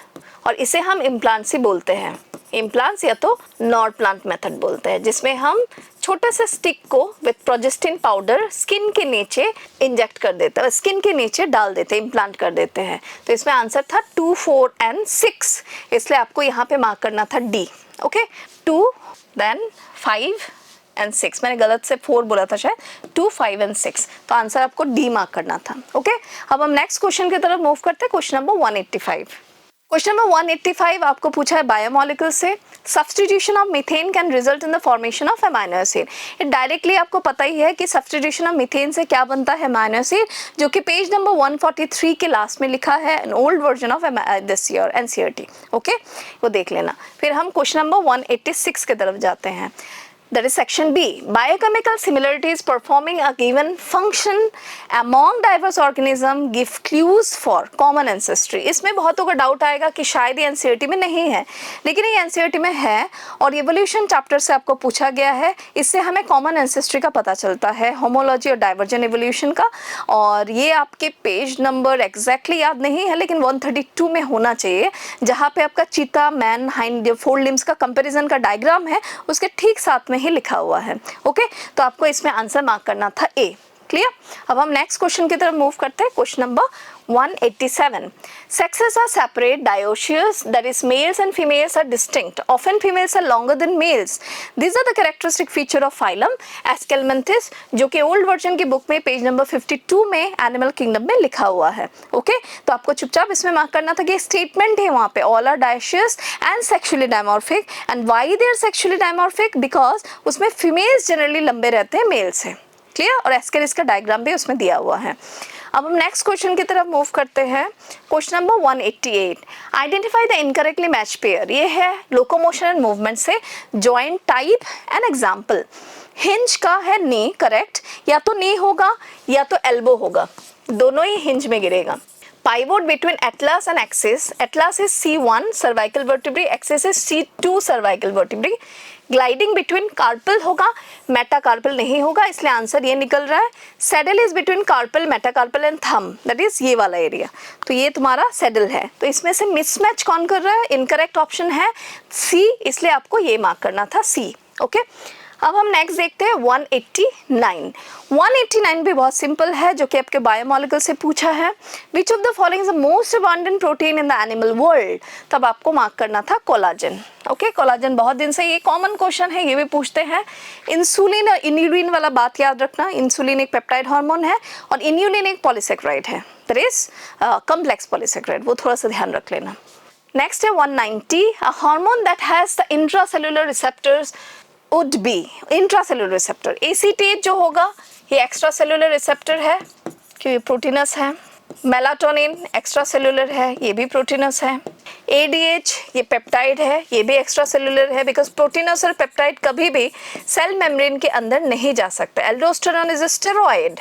और इसे हम इम्प्लांट्स ही बोलते हैं। इम्प्लांट्स या तो नॉर्ड प्लांट मेथड बोलते हैं, जिसमें हम छोटे से स्टिक को विथ प्रोजेस्टिन पाउडर स्किन के नीचे इंजेक्ट कर देते हैं, स्किन के नीचे डाल देते हैं, इम्प्लांट कर देते हैं। तो इसमें आंसर था 2, 4 and 6, इसलिए आपको यहाँ पे मार्क करना था डी। ओके, 2 then 5 and 6, मैंने गलत से 4 बोला था शायद, 2, 5 and 6, तो आंसर आपको डी मार्क करना था। ओके, अब हम नेक्स्ट क्वेश्चन की तरफ मूव करते हैं। Question number 185। क्वेश्चन नंबर 185 आपको पूछा है बायोमोलिक्यूल से, substitution of methane can result in the formation of amino acid. ये डायरेक्टली आपको पता ही है कि सब्स्टिट्यूशन ऑफ मीथेन से क्या बनता है, अमाइनो एसिड, जो कि पेज नंबर 143 के लास्ट में लिखा है, an old version of this year NCERT. Okay, वो देख लेना। फिर हम क्वेश्चन नंबर 186 की तरफ जाते हैं, that is section B, biochemical similarities performing a given function among diverse organism give clues for common ancestry। इसमें बहुतों का डाउट आएगा कि शायद ये एनसीईआरटी में नहीं है, लेकिन ये एनसीईआरटी में है और इवोल्यूशन चैप्टर से आपको पूछा गया है। इससे हमें कॉमन एंसेस्ट्री का पता चलता है, होमोलॉजी और डाइवर्जेंट इवोल्यूशन का, और ये आपके पेज नंबर एग्जैक्टली याद नहीं है, लेकिन 132 में होना चाहिए, जहाँ पे आपका चीता, मैन, हाइंड, 4 लिम्स का कंपेरिजन का डायग्राम है, उसके ठीक साथ में ही लिखा हुआ है। ओके, तो आपको इसमें आंसर मार्क करना था ए। क्लियर। अब हम नेक्स्ट क्वेश्चन की तरफ मूव करते हैं। Question number 187, sexes are separate, dioecious, that is males and females are distinct, often females are longer than males, these are the characteristic feature of phylum Aschelmanthus, जो कि old version की book में page number 52 में animal kingdom में लिखा हुआ है। Okay, तो आपको चुपचाप इसमें मार्क करना था कि स्टेटमेंट है वहाँ पे, all are dioecious and sexually dimorphic, and why they are sexually dimorphic, because उसमें females जनरली लंबे रहते हैं मेल से। क्लियर, और एस्केरिस का डायग्राम भी उसमें दिया हुआ है। अब हम नेक्स्ट क्वेश्चन की तरफ मूव करते हैं। Question number 188, identify the incorrectly match pair. ये है लोकोमोशन एंड मूवमेंट से joint type and example. Hinge का है नी, करेक्ट, या तो नी होगा या तो एल्बो होगा, दोनों ही हिंज में गिरेगा। Pivot between atlas and axis. Atlas is C1 cervical vertebrae, axis is C2 cervical vertebrae. Gliding between carpal होगा, metacarpal नहीं होगा, इसलिए आंसर ये निकल रहा है। Saddle is between carpal, metacarpal and thumb, that is ये वाला एरिया, तो ये तुम्हारा saddle है। तो इसमें से मिसमैच कौन कर रहा है? इनकरेक्ट ऑप्शन है C, इसलिए आपको ये मार्क करना था C। ओके, अब हम नेक्स्ट देखते हैं 189। 189 भी बहुत सिंपल है, जो कि आपके बायोमोलिक्यूल से पूछा है। Which of the following is the most abundant protein in the animal world, तब आपको मार्क करना था कोलाजन। ओके, कोलाजन बहुत दिन से ये कॉमन क्वेश्चन है, ये भी पूछते हैं। इंसुलिन और इन्यूलिन वाला बात याद रखना, इंसुलिन एक पेप्टाइड हार्मोन है और इन्यूलिन एक पॉलीसेक्राइड है, दैट इज कॉम्प्लेक्स पॉलीसेक्राइड, वो थोड़ा सा ध्यान रख लेना। नेक्स्ट है 190, a hormone that has the intracellular receptors would be, intracellular receptor ACTH जो होगा ये एक्स्ट्रा सेलुलर रिसेप्टर है क्योंकि प्रोटीनस है, मेलाटोनिन एक्स्ट्रा सेलुलर है, ये भी प्रोटीनस है, ADH ये पेप्टाइड है, ये भी एक्स्ट्रा सेलुलर है, बिकॉज प्रोटीनस और पेप्टाइड कभी भी सेल मेम्ब्रेन के अंदर नहीं जा सकता। Aldosterone is a steroid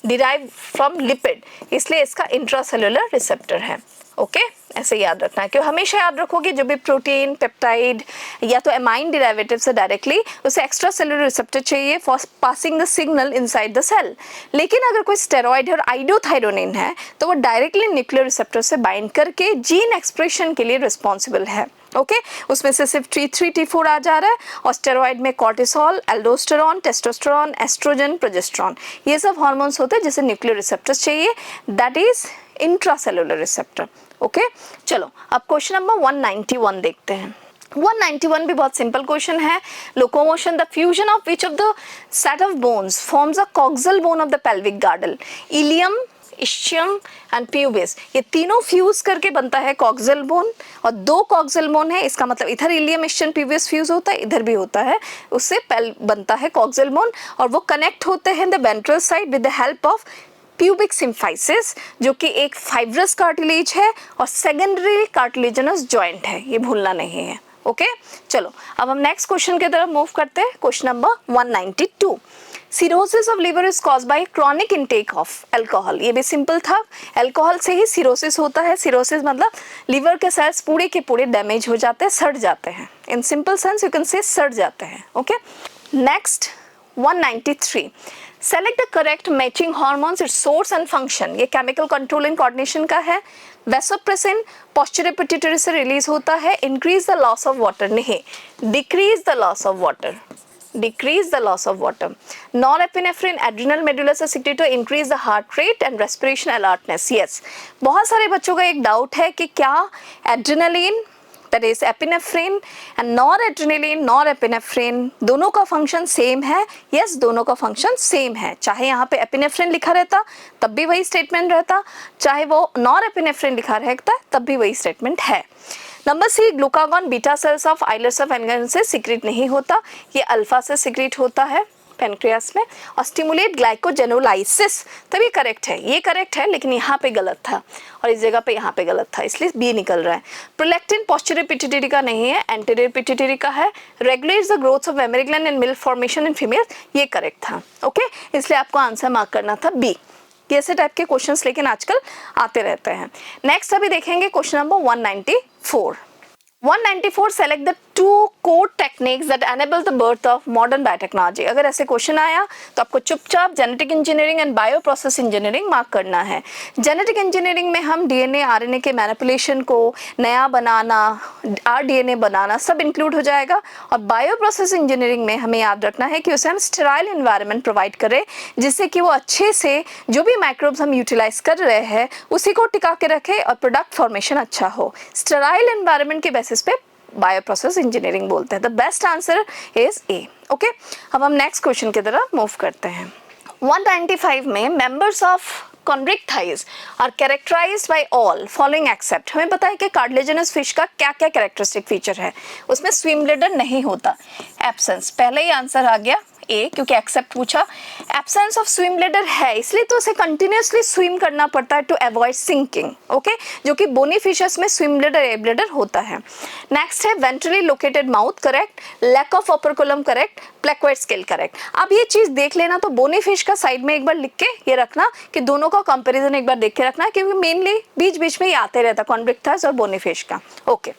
derive from lipid, इसलिए इसका इंट्रासेलुलर रिसेप्टर है। ओके ऐसे याद रखना है, क्यों हमेशा याद रखोगे जो भी प्रोटीन पेप्टाइड या तो एमाइन डिराइवेटिव से डायरेक्टली उसे एक्स्ट्रा सेलुलर रिसेप्टर चाहिए for passing the signal inside the cell. लेकिन अगर कोई स्टेरॉइड है और आइडोथायरोनिन है तो वो डायरेक्टली न्यूक्लियर रिसेप्टर से बाइंड करके जीन एक्सप्रेशन के लिए रिस्पॉन्सिबल है। ओके उसमें से सिर्फ T3 T4 आ जा रहा है, और स्टेरॉइड में cortisol, aldosterone, testosterone, oestrogen, progesterone, ये सब हार्मोन्स होते हैं जिसे न्यूक्लियर रिसेप्टर्स चाहिए, that is intracellular receptor. Okay चलो अब क्वेश्चन नंबर 191 देखते हैं। 191 भी बहुत सिंपल क्वेश्चन है। Locomotion, the fusion of which of the set of bones forms a coxal bone of the pelvic girdle, ilium, ischium and pubis, ये तीनों fuse करके बनता है कॉक्सल बोन, और दो कॉक्सल बोन है, इसका मतलब इधर इलियम, इस्चियम, प्यूबिस फ्यूज होता है, इधर भी होता है, उससे बनता है कॉक्सल बोन, और वो कनेक्ट होते हैं the ventral side with the help of pubic symphysis, जो कि एक फाइब्रस कार्टिलेज है और सेकेंडरी कार्टिलेजिनस जॉइंट है, ये भूलना नहीं है। ओके चलो अब हम नेक्स्ट क्वेश्चन की तरफ मूव करते हैं। Question number 192, cirrhosis of liver is caused by chronic intake of alcohol, ये भी सिंपल था, अल्कोहल से ही सिरोसिस होता है। सिरोसिस मतलब लिवर के सेल्स पूरे के पूरे डैमेज हो जाते हैं, सड़ जाते हैं, in simple sense you can say सड़ जाते हैं। Okay next 193, select the correct matching hormones, its source and function, ये केमिकल कंट्रोल एंड कोऑर्डिनेशन का है। वेसोप्रेसिन पोस्चरल पिट्यूटरी से रिलीज होता है, increase the loss of water, नहीं decrease the loss of water, decrease the loss of water. Norepinephrine adrenal medulla से secrete to increase the heart rate and respiration alertness. Yes, बहुत सारे बच्चों का एक डाउट है कि क्या adrenaline that is epinephrine and norepinephrine दोनों का फंक्शन सेम है? यस दोनों का फंक्शन सेम है, चाहे यहाँ पे एपिनेफ्रिन लिखा रहता तब भी वही स्टेटमेंट रहता, चाहे वो नॉरएपिनेफ्रिन लिखा रहता तब भी वही स्टेटमेंट है। Number C, glucagon beta cells of islets of एंगन से सिक्रीट नहीं होता, ये अल्फा से सिक्रीट होता है पेनक्रियास में, और स्टिमुलेट ग्लाइकोजेनोलाइसिस, तभी करेक्ट है, ये करेक्ट है, लेकिन यहाँ पे गलत था और इस जगह पे यहाँ पे गलत था, इसलिए बी निकल रहा है। प्रोलैक्टिन पोस्टीरियर पिट्यूटरी का नहीं है, एंटीरियर पिट्यूटरी का है। Regulates the growth of mammary gland and milk formation in female, ये करेक्ट था। ओके इसलिए आपको आंसर मार्क करना था बी। ऐसे टाइप के क्वेश्चंस लेकिन आजकल आते रहते हैं। नेक्स्ट अभी देखेंगे question number 194। 194, select the two code techniques that enable the birth of modern biotechnology. अगर ऐसे क्वेश्चन आया तो आपको चुपचाप genetic engineering and bio process engineering mark करना है। जेनेटिक इंजीनियरिंग में हम डीएनए आरएनए के मैनिपुलेशन को नया बनाना, आरडीएनए बनाना सब इंक्लूड हो जाएगा, और बायो प्रोसेस इंजीनियरिंग में हमें याद रखना है कि उसे हम स्टेराइल एनवायरनमेंट प्रोवाइड करें, जिससे कि वो अच्छे से जो भी माइक्रोब्स हम यूटिलाइज कर रहे हैं उसी को टिका के रखे और प्रोडक्ट फॉर्मेशन अच्छा हो। स्टेराइल एनवायरनमेंट के बेसिस पे बायो प्रोसेस इंजीनियरिंग बोलते हैं। The best answer is a. Okay अब हम नेक्स्ट क्वेश्चन की तरफ मूव करते हैं। 195 में members of chondrichthyes are characterized by all following except, हमें पता है कि कार्टिलेजिनस फिश का क्या क्या कैरेक्टरिस्टिक फीचर है, उसमें स्विम ब्लैडर नहीं होता, एब्सेंस, पहले ही आंसर आ गया ए, क्योंकि एक्सेप्ट पूछा, एब्सेंस ऑफ स्विम ब्लैडर है इसलिए तो उसे कंटिन्यूअसली स्विम करना पड़ता है टू अवॉइड सिंकिंग। ओके जो कि बोनी फिशेस में स्विम ब्लैडर एयर ब्लैडर होता है। नेक्स्ट है ventrally located mouth, correct, lack of operculum, correct, placoid scale, correct. अब ये चीज देख लेना, तो बोनी फिश का साइड में एक बार लिख के ये रखना कि दोनों का कंपेरिजन एक बार देख के रखना, क्योंकि मेनली बीच बीच में ये आते रहता कॉन्ड्रिक थाइज और बोनी फिश का। ओके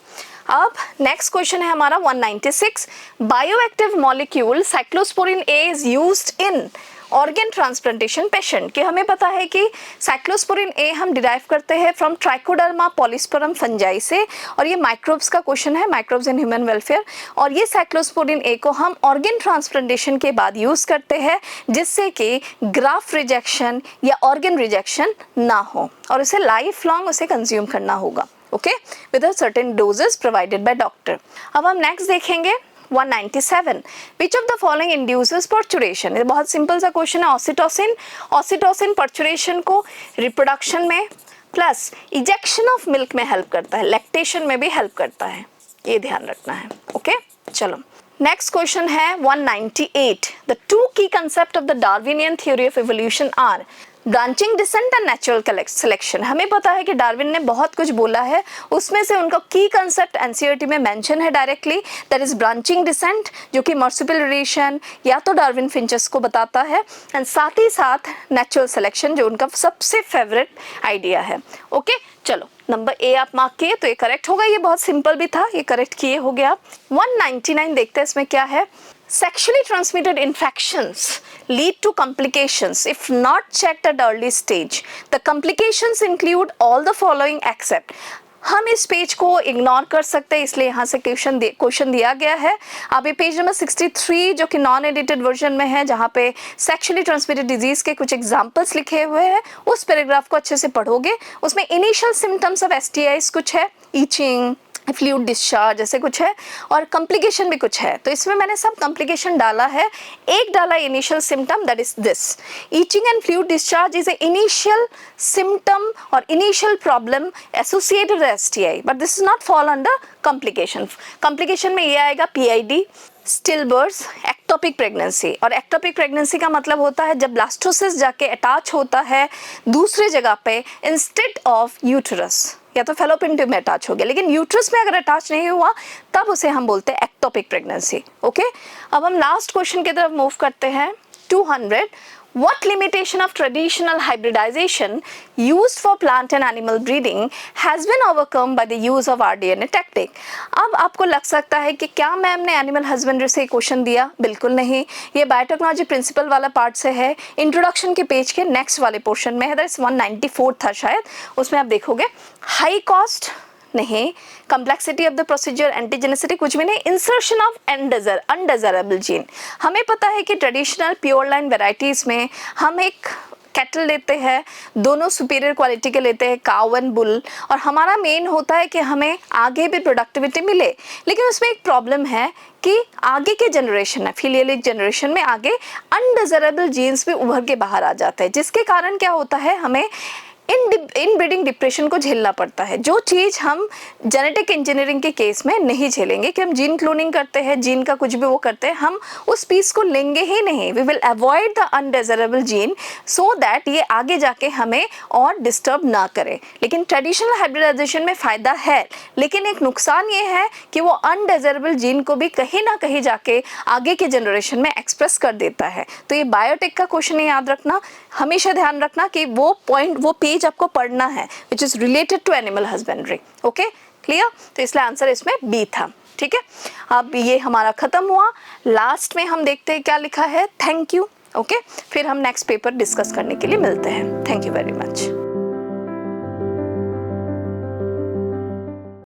अब नेक्स्ट क्वेश्चन है हमारा 196, bioactive molecule cyclosporin A is used in organ transplantation patient, कि हमें पता है कि साइक्लोस्पोरिन ए हम डिराइव करते हैं फ्रॉम ट्राइकोडर्मा पॉलीस्पोरम फंजाई से, और ये माइक्रोब्स का क्वेश्चन है, माइक्रोब्स इन ह्यूमन वेलफेयर, और ये साइक्लोस्पोरिन ए को हम ऑर्गन ट्रांसप्लांटेशन के बाद यूज करते हैं जिससे कि ग्राफ्ट रिजेक्शन या ऑर्गन रिजेक्शन ना हो, और उसे लाइफ लॉन्ग उसे कंज्यूम करना होगा। Okay with a certain doses provided by doctor. अब हम नेक्स्ट देखेंगे 197, विच ऑफ द फॉलोइंग इंड्यूसेस पर्चुरेशन, ये बहुत सिंपल सा क्वेश्चन है। ऑक्सीटोसिन, ऑक्सीटोसिन पर्चुरेशन को रिप्रोडक्शन में, प्लस इजेक्शन ऑफ मिल्क में हेल्प करता है, लैक्टेशन में भी हेल्प करता है, ये ध्यान रखना है। ओके चलो नेक्स्ट क्वेश्चन है 198। The two key concept of the Darwinian theory of evolution are branching descent and natural selection. हमें पता है कि डार्विन ने बहुत कुछ बोला है, उसमें से उनका की कंसेप्ट एनसीईआरटी में मेंशन है directly, that is branching descent, जो कि मर्सिबल रिलेशन या तो डार्विन फिंचेस को बताता है, एंड साथ ही साथ नेचुरल सिलेक्शन जो उनका सबसे फेवरेट आइडिया है। ओके चलो नंबर ए आप मार्क किए तो ये करेक्ट होगा, ये बहुत सिंपल भी था, ये करेक्ट किए हो गया। 199 देखते हैं इसमें क्या है। Sexually transmitted infections lead to complications if not checked at early stage. The complications include all the following except. हम इस पेज को इग्नोर कर सकते हैं, इसलिए यहाँ से क्वेश्चन दिया गया है। अब ये पेज नंबर 63 जो कि नॉन एडिटेड वर्जन में है, जहाँ पे सेक्शुअली ट्रांसमिटेड डिजीज के कुछ एग्जांपल्स लिखे हुए हैं, उस पैराग्राफ को अच्छे से पढ़ोगे। उसमें इनिशियल सिम्टम्स ऑफ STIs कुछ है, ईचिंग, फ्लूइड डिस्चार्ज ऐसे कुछ है, और कॉम्प्लिकेशन भी कुछ है। तो इसमें मैंने सब कॉम्प्लिकेशन डाला है, एक डाला initial symptom, that is this itching and fluid discharge is a initial symptom और initial problem associated with STI, but this is not fall under complication. Complication में ये आएगा PID, स्टिलबर्थ, एक्टोपिक प्रेगनेंसी। और ectopic pregnancy का मतलब होता है जब ब्लास्टोसिस जाके अटैच होता है दूसरे जगह पे इंस्टेड ऑफ यूटरस, या तो फेलोपियन ट्यूब में अटैच हो गया, लेकिन यूट्रस में अगर अटैच नहीं हुआ तब उसे हम बोलते हैं एक्टोपिक प्रेगनेंसी। ओके अब हम लास्ट क्वेश्चन की तरफ मूव करते हैं। 200 What limitation of traditional hybridization used for plant and animal breeding has been overcome by the use of rDNA technique? अब आपको लग सकता है कि क्या मैम ने एनिमल हस्बेंड्री से क्वेश्चन दिया? बिल्कुल नहीं, ये बायोटेक्नोलॉजी प्रिंसिपल वाला पार्ट से है, इंट्रोडक्शन के पेज के नेक्स्ट वाले पोर्शन में है, 194 था शायद, उसमें आप देखोगे हाई कॉस्ट नहीं, complexity of the procedure, antigenicity कुछ भी नहीं, इंसर्शन ऑफ अनडिजायरेबल जीन। हमें पता है कि ट्रेडिशनल प्योर लाइन वेराइटीज में हम एक कैटल लेते हैं, दोनों सुपीरियर क्वालिटी के लेते हैं, काउ एंड बुल, और हमारा मेन होता है कि हमें आगे भी प्रोडक्टिविटी मिले। लेकिन उसमें एक प्रॉब्लम है कि आगे के जनरेशन में, फिलियलिक जनरेशन में आगे अनडिजायरेबल जीन्स भी उभर के बाहर आ जाते हैं, जिसके कारण क्या होता है हमें इन ब्रीडिंग डिप्रेशन को झेलना पड़ता है, जो चीज़ हम जेनेटिक इंजीनियरिंग के केस में नहीं झेलेंगे कि हम जीन क्लोनिंग करते हैं, जीन का कुछ भी वो करते हैं, हम उस पीस को लेंगे ही नहीं। We will avoid the undesirable gene so that ये आगे जाके हमें और डिस्टर्ब ना करे। लेकिन ट्रेडिशनल हाइब्रिडाइजेशन में फ़ायदा है, लेकिन एक नुकसान ये है कि वो अनडिजायरेबल जीन को भी कहीं ना कहीं जाके आगे के जनरेशन में एक्सप्रेस कर देता है। तो ये बायोटेक का क्वेश्चन याद रखना, हमेशा ध्यान रखना कि वो पॉइंट, वो पेज आपको पढ़ना है which is related to animal husbandry. Okay clear? तो इसलिए आंसर इसमें बी था। ठीक है, अब ये हमारा खत्म हुआ। लास्ट में हम देखते हैं क्या लिखा है, थैंक यू। ओके फिर हम नेक्स्ट पेपर डिस्कस करने के लिए मिलते हैं। Thank you very much.